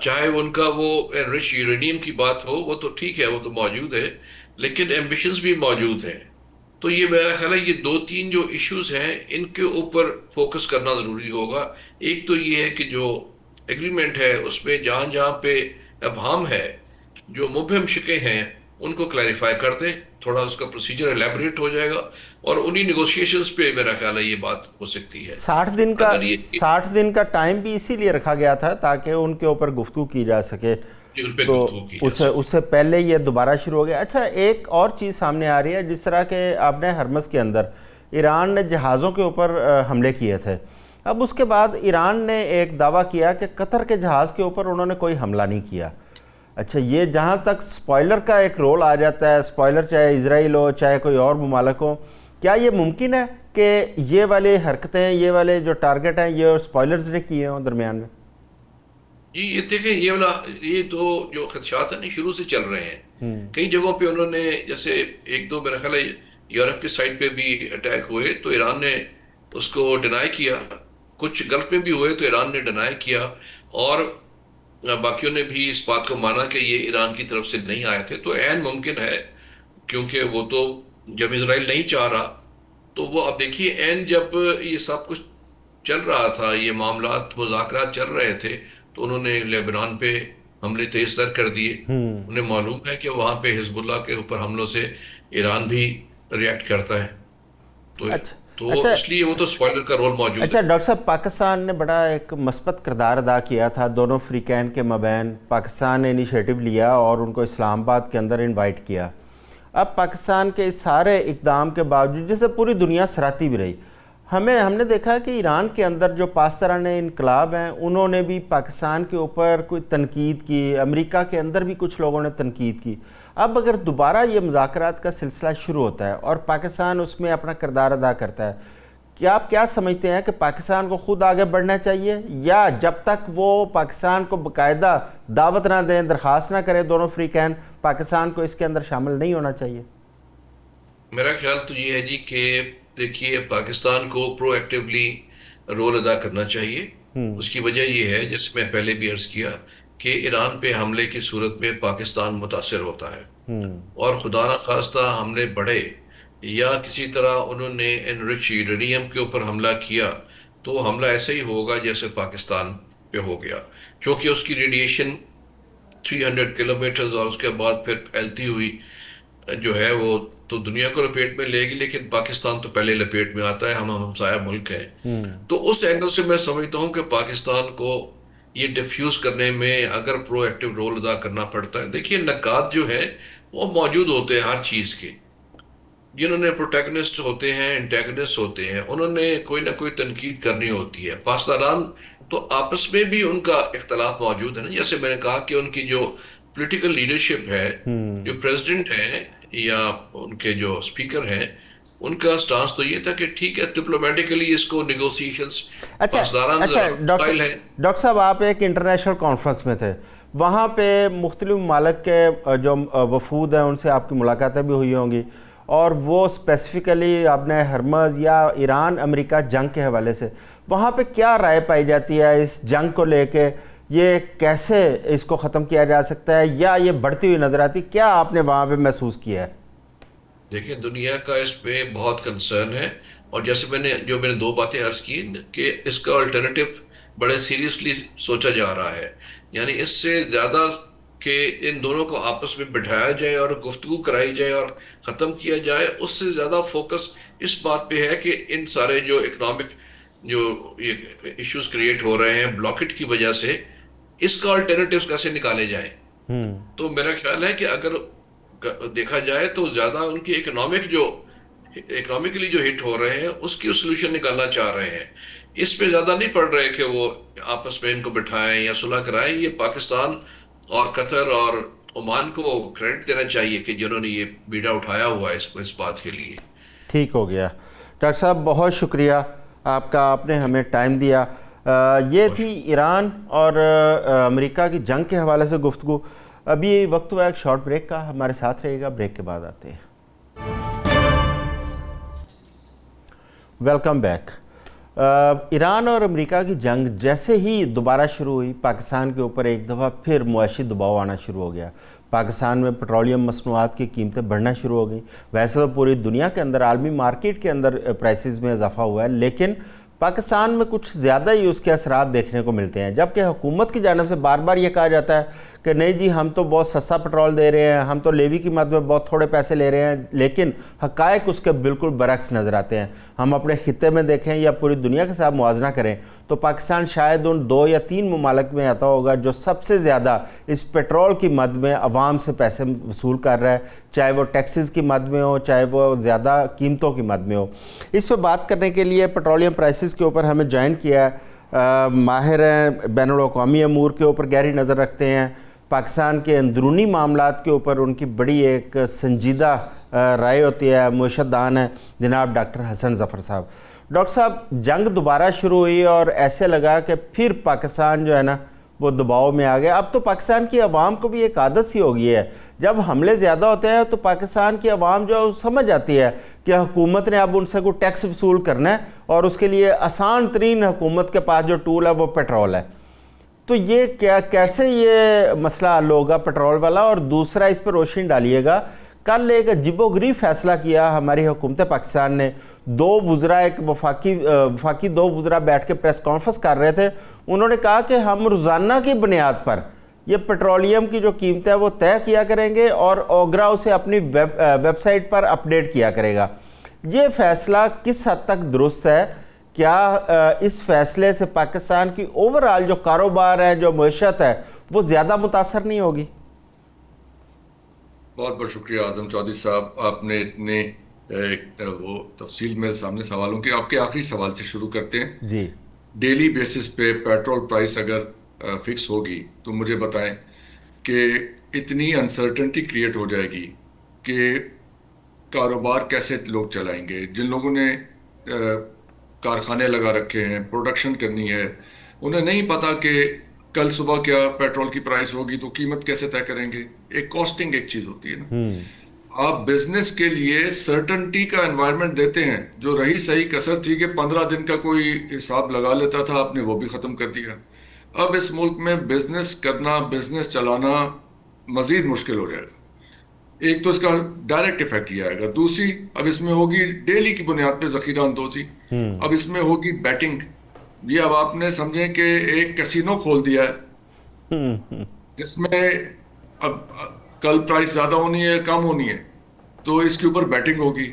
چاہے ان کا وہ انرچ یورینیم کی بات ہو، وہ تو ٹھیک ہے، وہ تو موجود ہے، لیکن ایمبیشنز بھی موجود ہیں۔ تو یہ میرا خیال ہے یہ 2-3 جو ایشوز ہیں ان کے اوپر فوکس کرنا ضروری ہوگا۔ ایک تو یہ ہے کہ جو ایگریمنٹ ہے اس میں جہاں جہاں پہ ابہام ہے، جو مبہم شقیں ہیں، ان کو کلیریفائی کر دیں، تھوڑا اس کا پروسیجر ایلیبریٹ ہو جائے گا، اور انہی نیگوشیشنز پہ میرا خیال ہے یہ بات ہو سکتی ہے۔ 60 دن کا ٹائم بھی اسی لیے رکھا گیا تھا تاکہ ان کے اوپر گفتگو کی جا سکے، تو اس سے پہلے یہ دوبارہ شروع ہو گیا۔ اچھا، ایک اور چیز سامنے آ رہی ہے، جس طرح کہ آپ نے ہرمز کے اندر ایران نے جہازوں کے اوپر حملے کیے تھے، اب اس کے بعد ایران نے ایک دعویٰ کیا کہ قطر کے جہاز کے اوپر انہوں نے کوئی حملہ نہیں کیا۔ اچھا، یہ جہاں تک سپوائلر کا ایک رول آ جاتا ہے، سپوائلر چاہے اسرائیل ہو چاہے کوئی اور ممالک ہو، کیا یہ ممکن ہے کہ یہ والے حرکتیں، یہ والے جو ٹارگٹ ہیں، یہ سپوائلرز نے کیے ہوں درمیان میں؟ جی، یہ دیکھیں، یہ تو جو خدشات ہیں شروع سے چل رہے ہیں۔ کئی جگہوں پہ انہوں نے، جیسے 1-2 میرا خیال ہے یورپ کی سائڈ پہ بھی اٹیک ہوئے تو ایران نے اس کو ڈینائی کیا، کچھ گلف میں بھی ہوئے تو ایران نے ڈینائی کیا، اور باقیوں نے بھی اس بات کو مانا کہ یہ ایران کی طرف سے نہیں آئے تھے۔ تو عین ممکن ہے، کیونکہ وہ تو جب اسرائیل نہیں چاہ رہا تو وہ، اب دیکھیے، عین جب یہ سب کچھ چل رہا تھا، یہ معاملات مذاکرات چل رہے تھے، تو انہوں نے لیبنان پہ حملے تیز تر کر دیے. انہیں معلوم ہے کہ وہاں پہ حزب اللہ کے اوپر حملوں سے ایران بھی ریئیکٹ کرتا ہے. تو اچھا تو اچھا اس لیے وہ تو اسپوائلر کا رول موجود اچھا ہے. ڈاکٹر صاحب، پاکستان نے بڑا ایک مثبت کردار ادا کیا تھا دونوں فریقین کے مابین. پاکستان نے انیشیٹو لیا اور ان کو اسلام آباد کے اندر انوائٹ کیا. اب پاکستان کے اس سارے اقدام کے باوجود جیسے پوری دنیا سراتی بھی رہی، ہم نے دیکھا کہ ایران کے اندر جو پاسداران انقلاب ہیں انہوں نے بھی پاکستان کے اوپر کوئی تنقید کی، امریکہ کے اندر بھی کچھ لوگوں نے تنقید کی. اب اگر دوبارہ یہ مذاکرات کا سلسلہ شروع ہوتا ہے اور پاکستان اس میں اپنا کردار ادا کرتا ہے، کیا آپ کیا سمجھتے ہیں کہ پاکستان کو خود آگے بڑھنا چاہیے، یا جب تک وہ پاکستان کو باقاعدہ دعوت نہ دیں، درخواست نہ کریں دونوں فریقین، پاکستان کو اس کے اندر شامل نہیں ہونا چاہیے؟ میرا خیال تو یہ ہے جی کہ دیکھیے پاکستان کو پرو ایکٹیولی رول ادا کرنا چاہیے. اس کی وجہ یہ ہے، جیسے میں پہلے بھی عرض کیا، کہ ایران پہ حملے کی صورت میں پاکستان متاثر ہوتا ہے، اور خدا نخواستہ حملے بڑھے یا کسی طرح انہوں نے انرچ یورینیم کے اوپر حملہ کیا تو حملہ ایسے ہی ہوگا جیسے پاکستان پہ ہو گیا، کیونکہ اس کی ریڈیشن 300 کلومیٹرز اور اس کے بعد پھر پھیلتی ہوئی جو ہے وہ تو دنیا کو لپیٹ میں لے گی، لیکن پاکستان تو پہلے لپیٹ میں آتا ہے، ہم ہمسایہ ملک ہیں. تو اس اینگل سے میں سمجھتا ہوں کہ پاکستان کو یہ ڈیفیوز کرنے میں اگر پرو ایکٹیو رول ادا کرنا پڑتا ہے. دیکھیے نکات جو ہے وہ موجود ہوتے ہیں ہر چیز کے، جنہوں نے پروٹیگنسٹ ہوتے ہیں، انٹیگنسٹ ہوتے ہیں، انہوں نے کوئی نہ کوئی تنقید کرنی ہوتی ہے. پاسداران تو آپس میں بھی ان کا اختلاف موجود ہے نا، جیسے میں نے کہا کہ ان کی جو پولیٹیکل لیڈرشپ ہے، جو پریزیڈنٹ ہیں یا ان کے جو اسپیکر ہیں، ان کا سٹانس تو یہ تھا کہ ٹھیک ہے ڈپلومیٹیکلی اس کو نیگوسیشنز پاسداران اسٹائل ہے. ڈاکٹر صاحب، آپ ایک انٹرنیشنل کانفرنس میں تھے، وہاں پہ مختلف ممالک کے جو وفود ہیں ان سے آپ کی ملاقاتیں بھی ہوئی ہوں گی، اور وہ اسپیسیفکلی آپ نے ہرمز یا ایران امریکہ جنگ کے حوالے سے وہاں پہ کیا رائے پائی جاتی ہے اس جنگ کو لے کے؟ یہ کیسے اس کو ختم کیا جا سکتا ہے، یا یہ بڑھتی ہوئی نظر آتی؟ کیا آپ نے وہاں پہ محسوس کیا ہے؟ دیکھیں دنیا کا اس پہ بہت کنسرن ہے، اور جیسے میں نے دو باتیں عرض کی کہ اس کا الٹرنیٹو بڑے سیریسلی سوچا جا رہا ہے. یعنی اس سے زیادہ کہ ان دونوں کو آپس میں بٹھایا جائے اور گفتگو کرائی جائے اور ختم کیا جائے، اس سے زیادہ فوکس اس بات پہ ہے کہ ان سارے جو اکنامک جو ایشوز کریٹ ہو رہے ہیں بلاکٹ کی وجہ سے، اس کا الٹرنیٹیوز کیسے نکالے جائیں. تو میرا خیال ہے کہ اگر دیکھا جائے تو زیادہ ان کی اکنامکلی جو ہٹ ہو رہے ہیں اس کی سولوشن نکالنا چاہ رہے ہیں. اس پہ زیادہ نہیں پڑ رہے کہ وہ آپس میں ان کو بٹھائیں یا صلح کرائیں. یہ پاکستان اور قطر اور عمان کو کریڈٹ دینا چاہیے کہ جنہوں نے یہ بیڑا اٹھایا ہوا ہے اس بات کے لیے. ٹھیک ہو گیا ڈاکٹر صاحب، بہت شکریہ آپ کا، آپ نے ہمیں ٹائم دیا. یہ تھی ایران اور امریکہ کی جنگ کے حوالے سے گفتگو. ابھی وقت ہوا ایک شارٹ بریک کا، ہمارے ساتھ رہے گا، بریک کے بعد آتے ہیں. Welcome back. ایران اور امریکہ کی جنگ جیسے ہی دوبارہ شروع ہوئی، پاکستان کے اوپر ایک دفعہ پھر معاشی دباؤ آنا شروع ہو گیا. پاکستان میں پیٹرولیم مصنوعات کی قیمتیں بڑھنا شروع ہو گئیں. ویسے تو پوری دنیا کے اندر عالمی مارکیٹ کے اندر پرائسز میں اضافہ ہوا ہے، لیکن پاکستان میں کچھ زیادہ ہی اس کے اثرات دیکھنے کو ملتے ہیں. جبکہ حکومت کی جانب سے بار بار یہ کہا جاتا ہے کہ نہیں جی ہم تو بہت سستا پٹرول دے رہے ہیں، ہم تو لیوی کی مد میں بہت تھوڑے پیسے لے رہے ہیں، لیکن حقائق اس کے بالکل برعکس نظر آتے ہیں. ہم اپنے خطے میں دیکھیں یا پوری دنیا کے ساتھ موازنہ کریں تو پاکستان شاید ان 2 یا 3 ممالک میں آتا ہوگا جو سب سے زیادہ اس پیٹرول کی مد میں عوام سے پیسے وصول کر رہا ہے، چاہے وہ ٹیکسز کی مد میں ہو، چاہے وہ زیادہ قیمتوں کی مد میں ہو. اس پہ بات کرنے کے لیے پیٹرولیم پرائسز کے اوپر ہمیں جوائن کیا ہے ماہر ہیں، بین الاقوامی امور کے اوپر گہری نظر رکھتے ہیں، پاکستان کے اندرونی معاملات کے اوپر ان کی بڑی ایک سنجیدہ رائے ہوتی ہے، معیشت دان ہے جناب ڈاکٹر حسن ظفر صاحب. ڈاکٹر صاحب، جنگ دوبارہ شروع ہوئی اور ایسے لگا کہ پھر پاکستان جو ہے نا وہ دباؤ میں آ گیا. اب تو پاکستان کی عوام کو بھی ایک عادت سی ہو گئی ہے، جب حملے زیادہ ہوتے ہیں تو پاکستان کی عوام جو سمجھ آتی ہے کہ حکومت نے اب ان سے کوئی ٹیکس وصول کرنا ہے، اور اس کے لیے آسان ترین حکومت کے پاس جو ٹول ہے وہ پیٹرول ہے. تو یہ کیسے یہ مسئلہ حل ہوگا پیٹرول والا؟ اور دوسرا اس پہ روشنی ڈالیے گا، کل ایک عجیب و غریب فیصلہ کیا ہماری حکومت پاکستان نے. 2 وزراء، ایک وفاقی 2 وزراء بیٹھ کے پریس کانفرنس کر رہے تھے، انہوں نے کہا کہ ہم روزانہ کی بنیاد پر یہ پیٹرولیم کی جو قیمت ہے وہ طے کیا کریں گے اور اوگرا اسے اپنی ویب سائٹ پر اپڈیٹ کیا کرے گا. یہ فیصلہ کس حد تک درست ہے؟ کیا اس فیصلے سے پاکستان کی اوورآل جو کاروبار ہے، جو معیشت ہے، وہ زیادہ متاثر نہیں ہوگی؟ بہت بہت شکریہ اعظم چودھری صاحب، آپ نے اتنے وہ تفصیل میرے سامنے سوالوں کی. آپ کے آخری سوال سے شروع کرتے ہیں. جی. ڈیلی بیسس پہ پیٹرول پرائس اگر فکس ہوگی تو مجھے بتائیں کہ اتنی انسرٹنٹی کریٹ ہو جائے گی کہ کاروبار کیسے لوگ چلائیں گے. جن لوگوں نے کارخانے لگا رکھے ہیں، پروڈکشن کرنی ہے، انہیں نہیں پتا کہ کل صبح کیا پیٹرول کی پرائس ہوگی تو قیمت کیسے طے کریں گے. ایک کاسٹنگ ایک چیز ہوتی ہے نا. آپ بزنس کے لیے سرٹنٹی کا انوائرمنٹ دیتے ہیں. جو رہی صحیح کسر تھی کہ 15 دن کا کوئی حساب لگا لیتا تھا، آپ نے وہ بھی ختم کر دیا. اب اس ملک میں بزنس کرنا، بزنس چلانا مزید مشکل ہو جائے گا. ایک تو اس کا ڈائریکٹ ایفیکٹ یہ آئے گا. دوسری، اب اس میں ہوگی ڈیلی کی بنیاد پہ ذخیرہ اندوزی. اب اس میں ہوگی بیٹنگ. یہ اب آپ نے سمجھیں کہ ایک کسینو کھول دیا ہے جس میں اب کل پرائس زیادہ ہونی ہے کم ہونی ہے تو اس کے اوپر بیٹنگ ہوگی.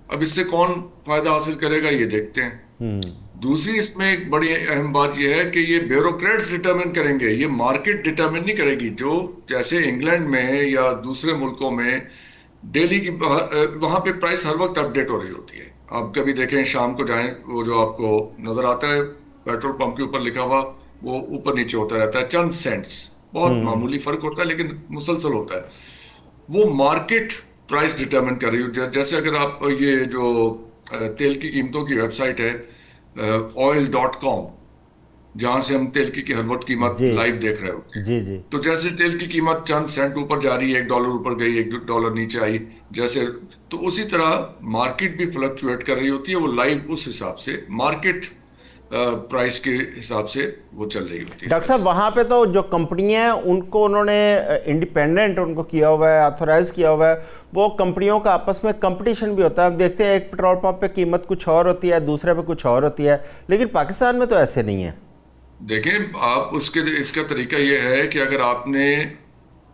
اب اس سے کون فائدہ حاصل کرے گا یہ دیکھتے ہیں. دوسری اس میں ایک بڑی اہم بات یہ ہے کہ یہ بیوروکریٹس ڈٹرمن کریں گے، یہ مارکیٹ ڈٹرمن نہیں کرے گی. جو جیسے انگلینڈ میں یا دوسرے ملکوں میں ڈیلی کی وہاں پہ پرائس ہر وقت اپڈیٹ ہو رہی ہوتی ہے. آپ کبھی دیکھیں شام کو جائیں، وہ جو آپ کو نظر آتا ہے پیٹرول پمپ کے اوپر لکھا ہوا وہ اوپر نیچے ہوتا رہتا ہے، چند سینٹس، بہت معمولی فرق ہوتا ہے لیکن مسلسل ہوتا ہے. وہ مارکیٹ پرائس ڈٹرمن کر رہی ہے. جیسے اگر آپ یہ جو تیل کی قیمتوں کی ویب سائٹ ہے oil.com، جہاں سے ہم تیل کی ہر وقت قیمت لائیو دیکھ رہے ہوتے ہیں. جی. تو جیسے تیل کی قیمت چند سینٹ اوپر جا رہی ہے، $1 اوپر گئی، $1 نیچے آئی، جیسے تو اسی طرح مارکیٹ بھی فلکچویٹ کر رہی ہوتی ہے. وہ لائیو اس حساب سے مارکیٹ پرائس کے حساب سے وہ چل رہی ہوتی ہے. ڈاکٹر صاحب وہاں پہ تو جو کمپنیاں ہیں ان کو انہوں نے انڈیپینڈنٹ ان کو کیا ہوا ہے، آتھورائز کیا ہوا ہے. وہ کمپنیوں کا آپس میں کمپٹیشن بھی ہوتا ہے. ہم دیکھتے ہیں ایک پیٹرول پمپ پہ قیمت کچھ اور ہوتی ہے، دوسرے پہ کچھ اور ہوتی ہے، لیکن پاکستان میں تو ایسے نہیں ہے. دیکھیں آپ اس کا طریقہ یہ ہے کہ اگر آپ نے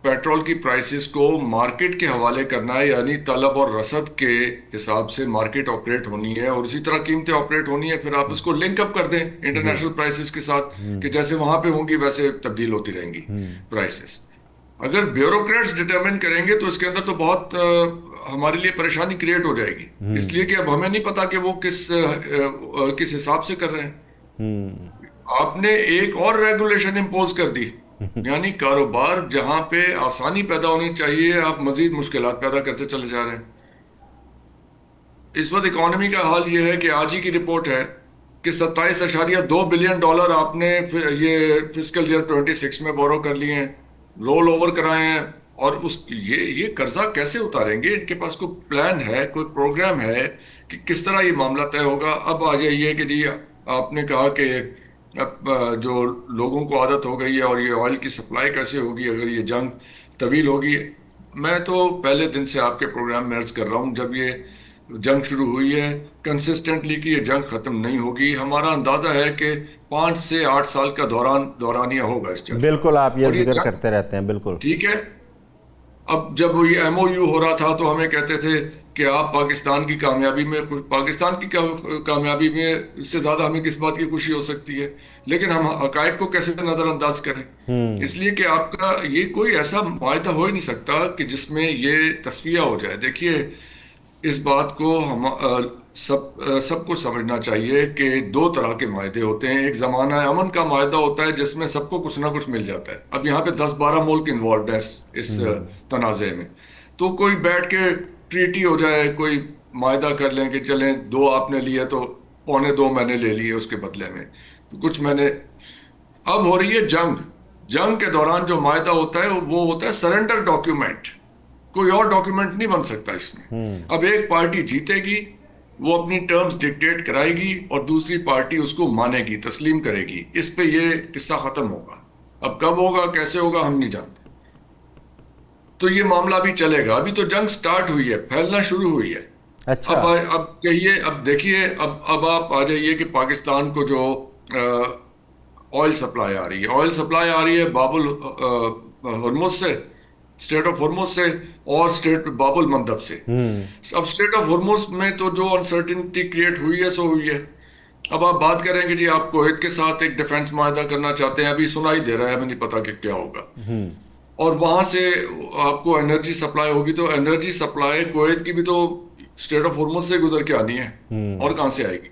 پیٹرول کی پرائسز کو مارکیٹ کے حوالے کرنا ہے، یعنی طلب اور رسد کے حساب سے مارکیٹ آپریٹ ہونی ہے اور اسی طرح قیمتیں آپریٹ ہونی ہے، پھر آپ اس کو لنک اپ کر دیں انٹرنیشنل پرائسز کے ساتھ کہ جیسے وہاں پہ ہوں گی ویسے تبدیل ہوتی رہیں گی پرائسز. اگر بیوروکریٹس ڈٹرمن کریں گے تو اس کے اندر تو بہت ہمارے لیے پریشانی کریٹ ہو جائے گی. اس لیے کہ اب ہمیں نہیں پتا کہ وہ کس حساب سے کر رہے ہیں. آپ نے ایک اور ریگولیشن امپوز کر دی، یعنی کاروبار جہاں پہ آسانی پیدا ہونی چاہیے آپ مزید مشکلات پیدا کرتے چلے جا رہے ہیں. اس وقت اکانومی کا حال یہ ہے کہ آج ہی کی رپورٹ ہے کہ $27.2 بلین آپ نے یہ فسکل ایئر 26 میں بورو کر لیے ہیں، رول اوور کرائے ہیں. اور یہ قرضہ کیسے اتاریں گے؟ ان کے پاس کوئی پلان ہے، کوئی پروگرام ہے کہ کس طرح یہ معاملہ طے ہوگا؟ اب آ جائیے کہ جی آپ نے کہا کہ اب جو لوگوں کو عادت ہو گئی ہے اور یہ آئل کی سپلائی کیسے ہوگی اگر یہ جنگ طویل ہوگی. میں تو پہلے دن سے آپ کے پروگرام میں عرض کر رہا ہوں جب یہ جنگ شروع ہوئی ہے کنسسٹنٹلی کہ یہ جنگ ختم نہیں ہوگی. ہمارا اندازہ ہے کہ 5 سے 8 سال کا دورانیہ ہوگا اس جنگ. بالکل آپ یہ ذکر کرتے رہتے ہیں. بالکل ٹھیک ہے. اب جب یہ ایم او یو ہو رہا تھا تو ہمیں کہتے تھے کہ آپ پاکستان کی کامیابی میں اس سے زیادہ ہمیں کس بات کی خوشی ہو سکتی ہے، لیکن ہم حقائق کو کیسے نظر انداز کریں؟ اس لیے کہ آپ کا یہ کوئی ایسا معاہدہ ہو ہی نہیں سکتا کہ جس میں یہ تصفیہ ہو جائے. دیکھیے اس بات کو ہم سب کو سمجھنا چاہیے کہ 2 طرح کے معاہدے ہوتے ہیں. ایک زمانہ امن کا معاہدہ ہوتا ہے جس میں سب کو کچھ نہ کچھ مل جاتا ہے. اب یہاں پہ 10-12 ملک انوالوڈ ہیں اس تنازع میں، تو کوئی بیٹھ کے ٹریٹی ہو جائے، کوئی معاہدہ کر لیں کہ چلیں 2 آپ نے لیے تو 2.25 میں نے لے لیے اس کے بدلے میں، تو کچھ میں نے. اب ہو رہی ہے جنگ کے دوران جو معاہدہ ہوتا ہے وہ ہوتا ہے سرنڈر ڈاکیومنٹ. کوئی اور ڈاکیومنٹ نہیں بن سکتا اس میں. اب ایک پارٹی جیتے گی، وہ اپنی ٹرمز ڈکٹیٹ کرائے گی اور دوسری پارٹی اس کو مانے گی، تسلیم کرے گی. اس پہ یہ قصہ ختم ہوگا. اب کب ہوگا، کیسے ہوگا، ہم نہیں جانتے. تو یہ معاملہ بھی چلے گا. ابھی تو جنگ سٹارٹ ہوئی ہے، پھیلنا شروع ہوئی ہے. اچھا اب دیکھیے اب آپ آ جائیے کہ پاکستان کو جو آئل سپلائی آ رہی ہے. آئل سپلائی آ رہی ہے باب ہرمز سے، اسٹریٹ آف ہرمز سے، اور اسٹریٹ باب المندب سے. اب اسٹریٹ آف ہرمز میں تو جو انسرٹنٹی کریٹ ہوئی ہے سو ہوئی ہے. اب آپ بات کریں کہ جی آپ کویت کے ساتھ ایک ڈیفنس معاہدہ کرنا چاہتے ہیں، ابھی سنا ہی دے رہا ہے، ہمیں نہیں پتا کہ کیا ہوگا. اور وہاں سے آپ کو انرجی سپلائی ہوگی، تو انرجی سپلائی کویت کی بھی تو اسٹریٹ آف ہرمز سے گزر کے آنی ہے، اور کہاں سے آئے گی؟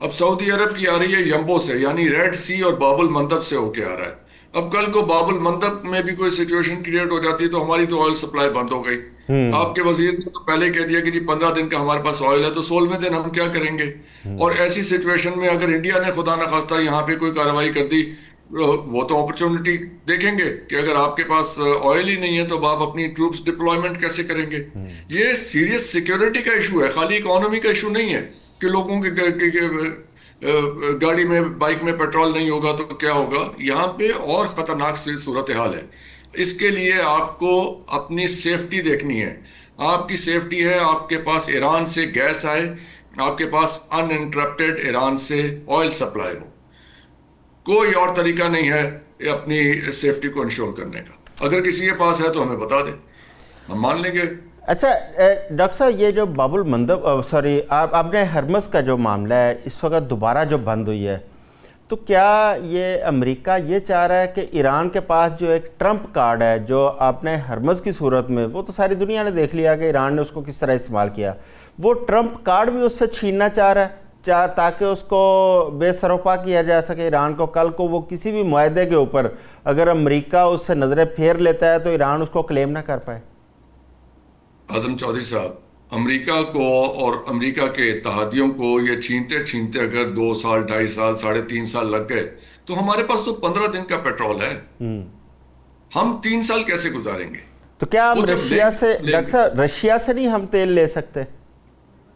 اب سعودی عرب کی آ رہی ہے یمبو سے، یعنی ریڈ سی اور باب المندب سے ہو کے آ رہا ہے. اب کل کو باب المندب میں بھی کوئی سچویشن کریٹ ہو جاتی ہے تو ہماری تو آئل سپلائی بند ہو گئی. آپ کے وزیر نے تو پہلے کہہ دیا کہ جی 15 دن کا ہمارے پاس آئل ہے، تو 16ویں دن ہم کیا کریں گے؟ اور ایسی سچویشن میں اگر انڈیا نے خدا نخواستہ یہاں پہ کوئی کارروائی کر دی، وہ تو اپرچونٹی دیکھیں گے کہ اگر آپ کے پاس آئل ہی نہیں ہے تو آپ اپنی ٹروپس ڈپلائمنٹ کیسے کریں گے؟ یہ سیریس سیکیورٹی کا ایشو ہے، خالی اکانومی کا ایشو نہیں ہے کہ لوگوں کے گاڑی میں بائک میں پیٹرول نہیں ہوگا تو کیا ہوگا. یہاں پہ اور خطرناک سی صورتحال ہے. اس کے لیے آپ کو اپنی سیفٹی دیکھنی ہے. آپ کی سیفٹی ہے آپ کے پاس ایران سے گیس آئے، آپ کے پاس ان انٹرپٹیڈ ایران سے آئل سپلائی ہو. کوئی اور طریقہ نہیں ہے اپنی سیفٹی کو انشور کرنے کا. اگر کسی کے پاس ہے تو ہمیں بتا دیں، ہم مان لیں گے. اچھا ڈاکٹر صاحب، یہ جو باب المندب آپ نے ہرمز کا جو معاملہ ہے اس وقت دوبارہ جو بند ہوئی ہے، تو کیا یہ امریکہ یہ چاہ رہا ہے کہ ایران کے پاس جو ایک ٹرمپ کارڈ ہے جو آپ نے ہرمز کی صورت میں، وہ تو ساری دنیا نے دیکھ لیا کہ ایران نے اس کو کس طرح استعمال کیا، وہ ٹرمپ کارڈ بھی اس سے چھیننا چاہ رہا ہے تاکہ اس کو بے سروپا کیا جا سکے ایران کو؟ کل کو وہ کسی بھی معاہدے کے اوپر اگر امریکہ اس سے نظریں پھیر لیتا ہے تو ایران اس کو کلیم نہ کر پائے. اعظم چودھری صاحب، امریکہ کو اور امریکہ کے اتحادیوں کو یہ چھینتے چھینتے اگر 2 سال 2.5 سال 3.5 سال لگ گئے تو ہمارے پاس تو 15 دن کا پیٹرول ہے. ہم 3 سال کیسے گزاریں گے؟ تو کیا ہم وہ جب رشیا سے، ڈاکٹر صاحب رشیا سے نہیں ہم تیل لے سکتے؟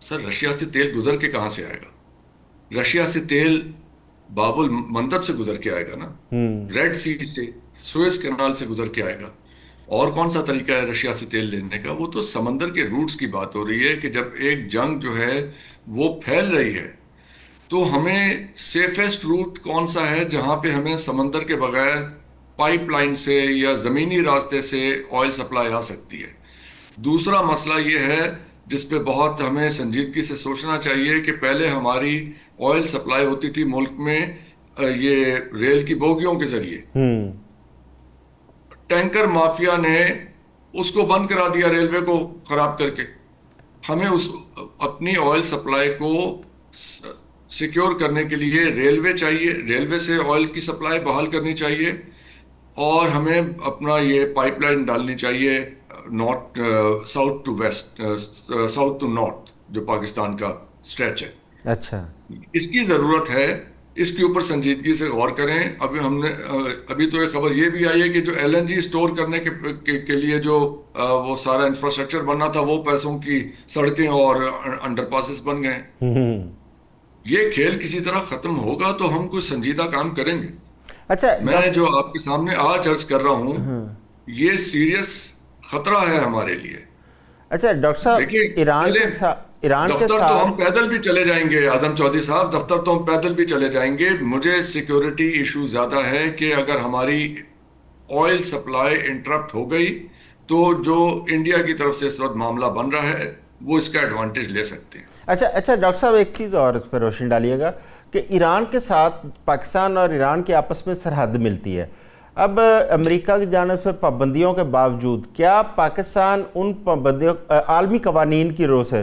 سر رشیا سے تیل گزر کے کہاں سے آئے گا؟ رشیا سے تیل باب المندب سے گزر کے آئے گا نا، ریڈ سی سے، سوئز کینال سے گزر کے آئے گا. اور کون سا طریقہ ہے رشیا سے تیل لینے کا؟ وہ تو سمندر کے روٹس کی بات ہو رہی ہے کہ جب ایک جنگ جو ہے وہ پھیل رہی ہے تو ہمیں سیفسٹ روٹ کون سا ہے جہاں پہ ہمیں سمندر کے بغیر پائپ لائن سے یا زمینی راستے سے آئل سپلائی آ سکتی ہے. دوسرا مسئلہ یہ ہے جس پہ بہت ہمیں سنجیدگی سے سوچنا چاہیے کہ پہلے ہماری آئل سپلائی ہوتی تھی ملک میں یہ ریل کی بوگیوں کے ذریعے. ٹینکر مافیا نے اس کو بند کرا دیا ریلوے کو خراب کر کے. ہمیں اپنی آئل سپلائی کو سیکیور کرنے کے لیے ریلوے چاہیے، ریلوے سے آئل کی سپلائی بحال کرنی چاہیے، اور ہمیں اپنا یہ پائپ لائن ڈالنی چاہیے north south to west, south to north, جو پاکستان کا اسٹریچ ہے. اچھا، اس کی ضرورت ہے، اس کے اوپر سنجیدگی سے غور کریں. ابھی تو ایک خبر یہ بھی آئی ہے کہ جو ایل این جی اسٹور کرنے کے لیے جو وہ سارا انفراسٹرکچر بننا تھا، وہ پیسوں کی سڑکیں اور انڈر پاسز بن گئے. یہ کھیل کسی طرح ختم ہوگا تو ہم کچھ سنجیدہ کام کریں گے. اچھا میں جو آپ کے سامنے آج عرض کر رہا ہوں یہ سیریس خطرہ ہے ہمارے لیے. اچھا ڈاکٹر صاحب، ایران کے دفتر ساتھ تو ہم پیدل بھی چلے جائیں گے اعظم چودھری صاحب، دفتر تو ہم پیدل بھی چلے جائیں گے. مجھے سیکیورٹی ایشو زیادہ ہے کہ اگر ہماری آئل سپلائی انٹرپٹ ہو گئی تو جو انڈیا کی طرف سے اس وقت معاملہ بن رہا ہے وہ اس کا ایڈوانٹیج لے سکتے ہیں. اچھا ڈاکٹر صاحب، ایک چیز اور اس پہ روشنی ڈالیے گا کہ ایران کے ساتھ پاکستان اور ایران کے آپس میں سرحد ملتی ہے. اب امریکہ کی جانب سے پابندیوں کے باوجود کیا پاکستان ان پابندیوں، عالمی قوانین کی روح سے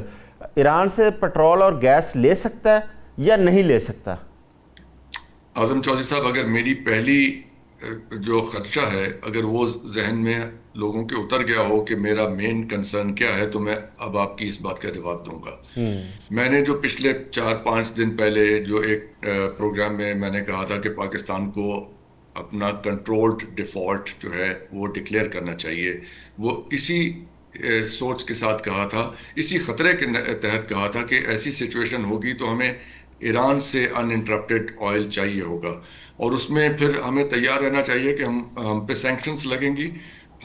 ایران سے پیٹرول اور گیس لے سکتا ہے یا نہیں لے سکتا؟ اعظم چودھری صاحب، اگر میری پہلی جو خدشہ ہے اگر وہ ذہن میں لوگوں کے اتر گیا ہو کہ میرا مین کنسرن کیا ہے، تو میں اب آپ کی اس بات کا جواب دوں گا. میں نے جو پچھلے 4-5 دن پہلے جو ایک پروگرام میں میں نے کہا تھا کہ پاکستان کو اپنا کنٹرولڈ ڈیفالٹ جو ہے وہ ڈکلیئر کرنا چاہیے، وہ اسی سوچ کے ساتھ کہا تھا، اسی خطرے کے تحت کہا تھا کہ ایسی سچویشن ہوگی تو ہمیں ایران سے ان انٹرپٹیڈ آئل چاہیے ہوگا، اور اس میں پھر ہمیں تیار رہنا چاہیے کہ ہم پہ سینکشنز لگیں گی،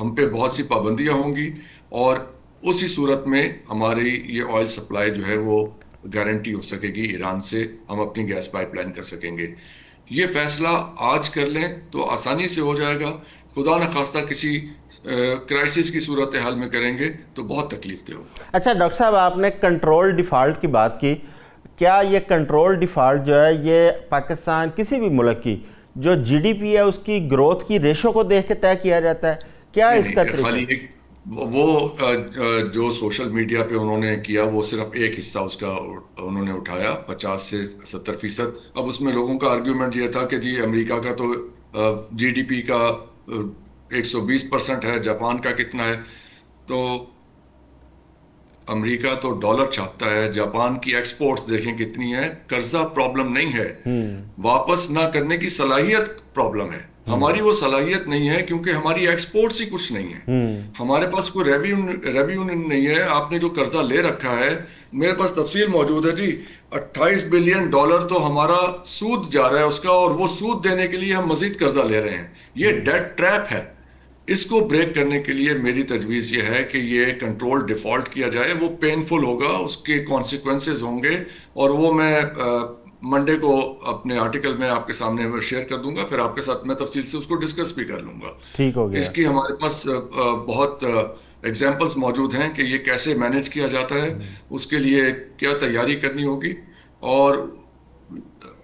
ہم پہ بہت سی پابندیاں ہوں گی، اور اسی صورت میں ہماری یہ آئل سپلائی جو ہے وہ گارنٹی ہو سکے گی ایران سے، ہم اپنی گیس پائپ لائن کر سکیں گے. یہ فیصلہ آج کر لیں تو آسانی سے ہو جائے گا. خدا نخواستہ کسی کرائسس کی صورتحال میں کریں گے تو بہت تکلیف دہ ہوگا. اچھا ڈاکٹر صاحب، آپ نے کنٹرول ڈیفالٹ کی بات کی. کیا یہ کنٹرول ڈیفالٹ جو ہے یہ پاکستان کسی بھی ملک کی جو جی ڈی پی ہے اس کی گروتھ کی ریشو کو دیکھ کے طے کیا جاتا ہے؟ کیا اس کا خالی طریقہ؟ ایک وہ جو سوشل میڈیا پہ انہوں نے کیا وہ صرف ایک حصہ اس کا انہوں نے اٹھایا 50 سے 70%. اب اس میں لوگوں کا آرگیومنٹ یہ تھا کہ جی امریکہ کا تو جی ڈی پی کا 120% ہے، جاپان کا کتنا ہے. تو امریکہ تو ڈالر چھاپتا ہے، جاپان کی ایکسپورٹس دیکھیں کتنی ہے. قرضہ پرابلم نہیں ہے، واپس نہ کرنے کی صلاحیت پرابلم ہے. ہماری وہ صلاحیت نہیں ہے کیونکہ ہماری ایکسپورٹس ہی کچھ نہیں ہے. ہمارے پاس کوئی ریویو نہیں ہے. آپ نے جو قرضہ لے رکھا ہے، میرے پاس تفصیل موجود ہے جی، $28 بلین تو ہمارا سود جا رہا ہے اس کا، اور وہ سود دینے کے لیے ہم مزید قرضہ لے رہے ہیں. یہ ڈیٹ ٹریپ ہے. اس کو بریک کرنے کے لیے میری تجویز یہ ہے کہ یہ کنٹرول ڈیفالٹ کیا جائے. وہ پینفل ہوگا، اس کے کانسیکوینسز ہوں گے، اور وہ میں منڈے کو اپنے آرٹیکل میں آپ کے سامنے شیئر کر دوں گا. پھر آپ کے ساتھ میں تفصیل سے اس کو ڈسکس بھی کر لوں گا. ٹھیک ہو گیا. اس کی ہمارے پاس بہت ایگزامپلس موجود ہیں کہ یہ کیسے مینیج کیا جاتا ہے، اس کے لیے کیا تیاری کرنی ہوگی. اور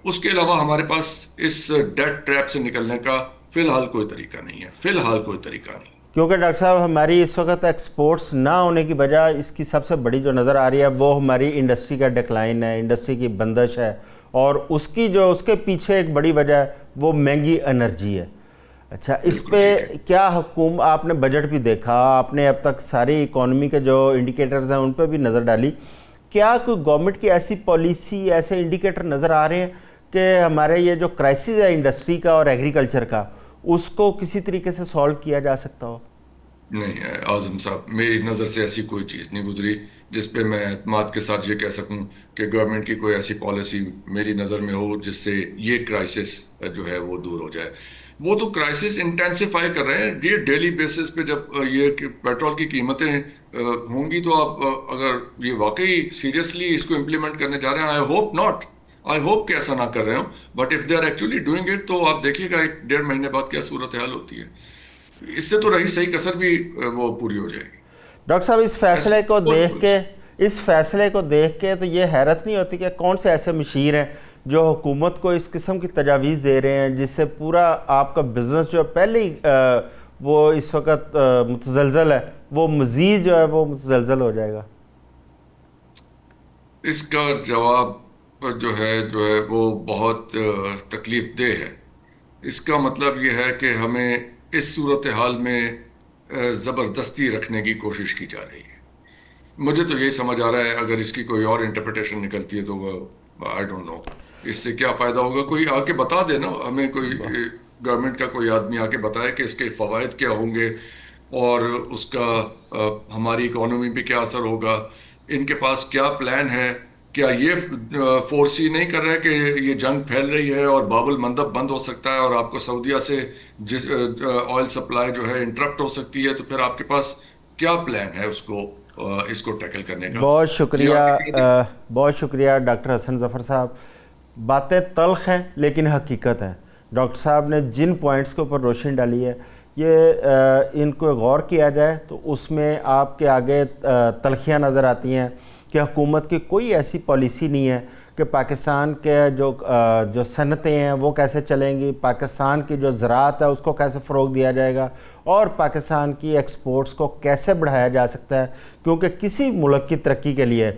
اس کے علاوہ ہمارے پاس اس ڈیٹ ٹریپ سے نکلنے کا فی الحال کوئی طریقہ نہیں ہے. فی الحال کوئی طریقہ نہیں. کیونکہ ڈاکٹر صاحب ہماری اس وقت ایکسپورٹس نہ ہونے کی وجہ اس کی سب سے بڑی جو نظر آ رہی ہے وہ ہماری انڈسٹری کا ڈکلائن ہے، انڈسٹری کی بندش ہے، اور اس کے پیچھے ایک بڑی وجہ ہے وہ مہنگی انرجی ہے. اچھا، اس پہ کیا آپ نے بجٹ بھی دیکھا، آپ نے اب تک ساری اکانومی کے جو انڈیکیٹرز ہیں ان پہ بھی نظر ڈالی. کیا کوئی گورنمنٹ کی ایسی پالیسی، ایسے انڈیکیٹر نظر آ رہے ہیں کہ ہمارے یہ جو کرائسس ہے انڈسٹری کا اور ایگریکلچر کا، اس کو کسی طریقے سے سالو کیا جا سکتا ہو؟ نہیں اعظم صاحب، میری نظر سے ایسی کوئی چیز نہیں گزری جس پہ میں اعتماد کے ساتھ یہ کہہ سکوں کہ گورنمنٹ کی کوئی ایسی پالیسی میری نظر میں ہو جس سے یہ کرائسس جو ہے وہ دور ہو جائے. وہ تو کرائسس انٹینسیفائی کر رہے ہیں. یہ ڈیلی بیسس پہ جب یہ پیٹرول کی قیمتیں ہوں گی تو آپ اگر یہ واقعی سیریسلی اس کو امپلیمنٹ کرنے جا رہے ہیں، آئی ہوپ کہ ایسا نہ کر رہے ہوں، but if they are actually doing it تو آپ دیکھیے گا 1.5 مہینے بعد کیا صورتحال ہوتی ہے. اس سے تو رہی صحیح کسر بھی وہ پوری ہو جائے گی. ڈاکٹر صاحب اس فیصلے کو دیکھ کے تو یہ حیرت نہیں ہوتی کہ کون سے ایسے مشیر ہیں جو حکومت کو اس قسم کی تجاویز دے رہے ہیں جس سے پورا آپ کا بزنس جو پہلے ہی وہ اس وقت متزلزل ہے، وہ مزید جو ہے وہ متزلزل ہو جائے گا؟ اس کا جواب جو ہے وہ بہت تکلیف دہ ہے. اس کا مطلب یہ ہے کہ ہمیں اس صورتحال میں زبردستی رکھنے کی کوشش کی جا رہی ہے. مجھے تو یہی سمجھ آ رہا ہے، اگر اس کی کوئی اور انٹرپریٹیشن نکلتی ہے تو وہ آئی ڈونٹ نو اس سے کیا فائدہ ہوگا. کوئی آ کے بتا دے نا ہمیں، کوئی گورنمنٹ کا کوئی آدمی آ کے بتائے کہ اس کے فوائد کیا ہوں گے اور اس کا ہماری اکانومی پہ کیا اثر ہوگا. ان کے پاس کیا پلان ہے؟ کیا یہ فورسی نہیں کر رہا ہے کہ یہ جنگ پھیل رہی ہے اور باب المندب بند ہو سکتا ہے اور آپ کو سعودیہ سے آئل سپلائی جو ہے انٹرپٹ ہو سکتی ہے؟ تو پھر آپ کے پاس کیا پلان ہے اس کو ٹیکل کرنے کا؟ بہت شکریہ ڈاکٹر حسن ظفر صاحب. باتیں تلخ ہیں لیکن حقیقت ہیں. ڈاکٹر صاحب نے جن پوائنٹس کے اوپر روشنی ڈالی ہے یہ ان کو غور کیا جائے تو اس میں آپ کے آگے تلخیاں نظر آتی ہیں کہ حکومت کی کوئی ایسی پالیسی نہیں ہے کہ پاکستان کے جو صنعتیں ہیں وہ کیسے چلیں گی، پاکستان کی جو زراعت ہے اس کو کیسے فروغ دیا جائے گا، اور پاکستان کی ایکسپورٹس کو کیسے بڑھایا جا سکتا ہے. کیونکہ کسی ملک کی ترقی کے لیے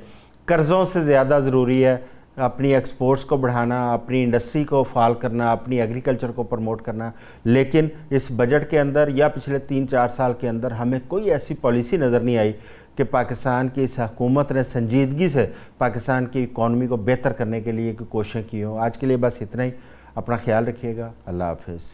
قرضوں سے زیادہ ضروری ہے اپنی ایکسپورٹس کو بڑھانا، اپنی انڈسٹری کو فعال کرنا، اپنی ایگریکلچر کو پروموٹ کرنا. لیکن اس بجٹ کے اندر یا پچھلے 3-4 سال کے اندر ہمیں کوئی ایسی پالیسی نظر نہیں آئی کہ پاکستان کی اس حکومت نے سنجیدگی سے پاکستان کی اکانومی کو بہتر کرنے کے لیے کوئی کوششیں کی ہوں. آج کے لیے بس اتنا ہی. اپنا خیال رکھیے گا. اللہ حافظ.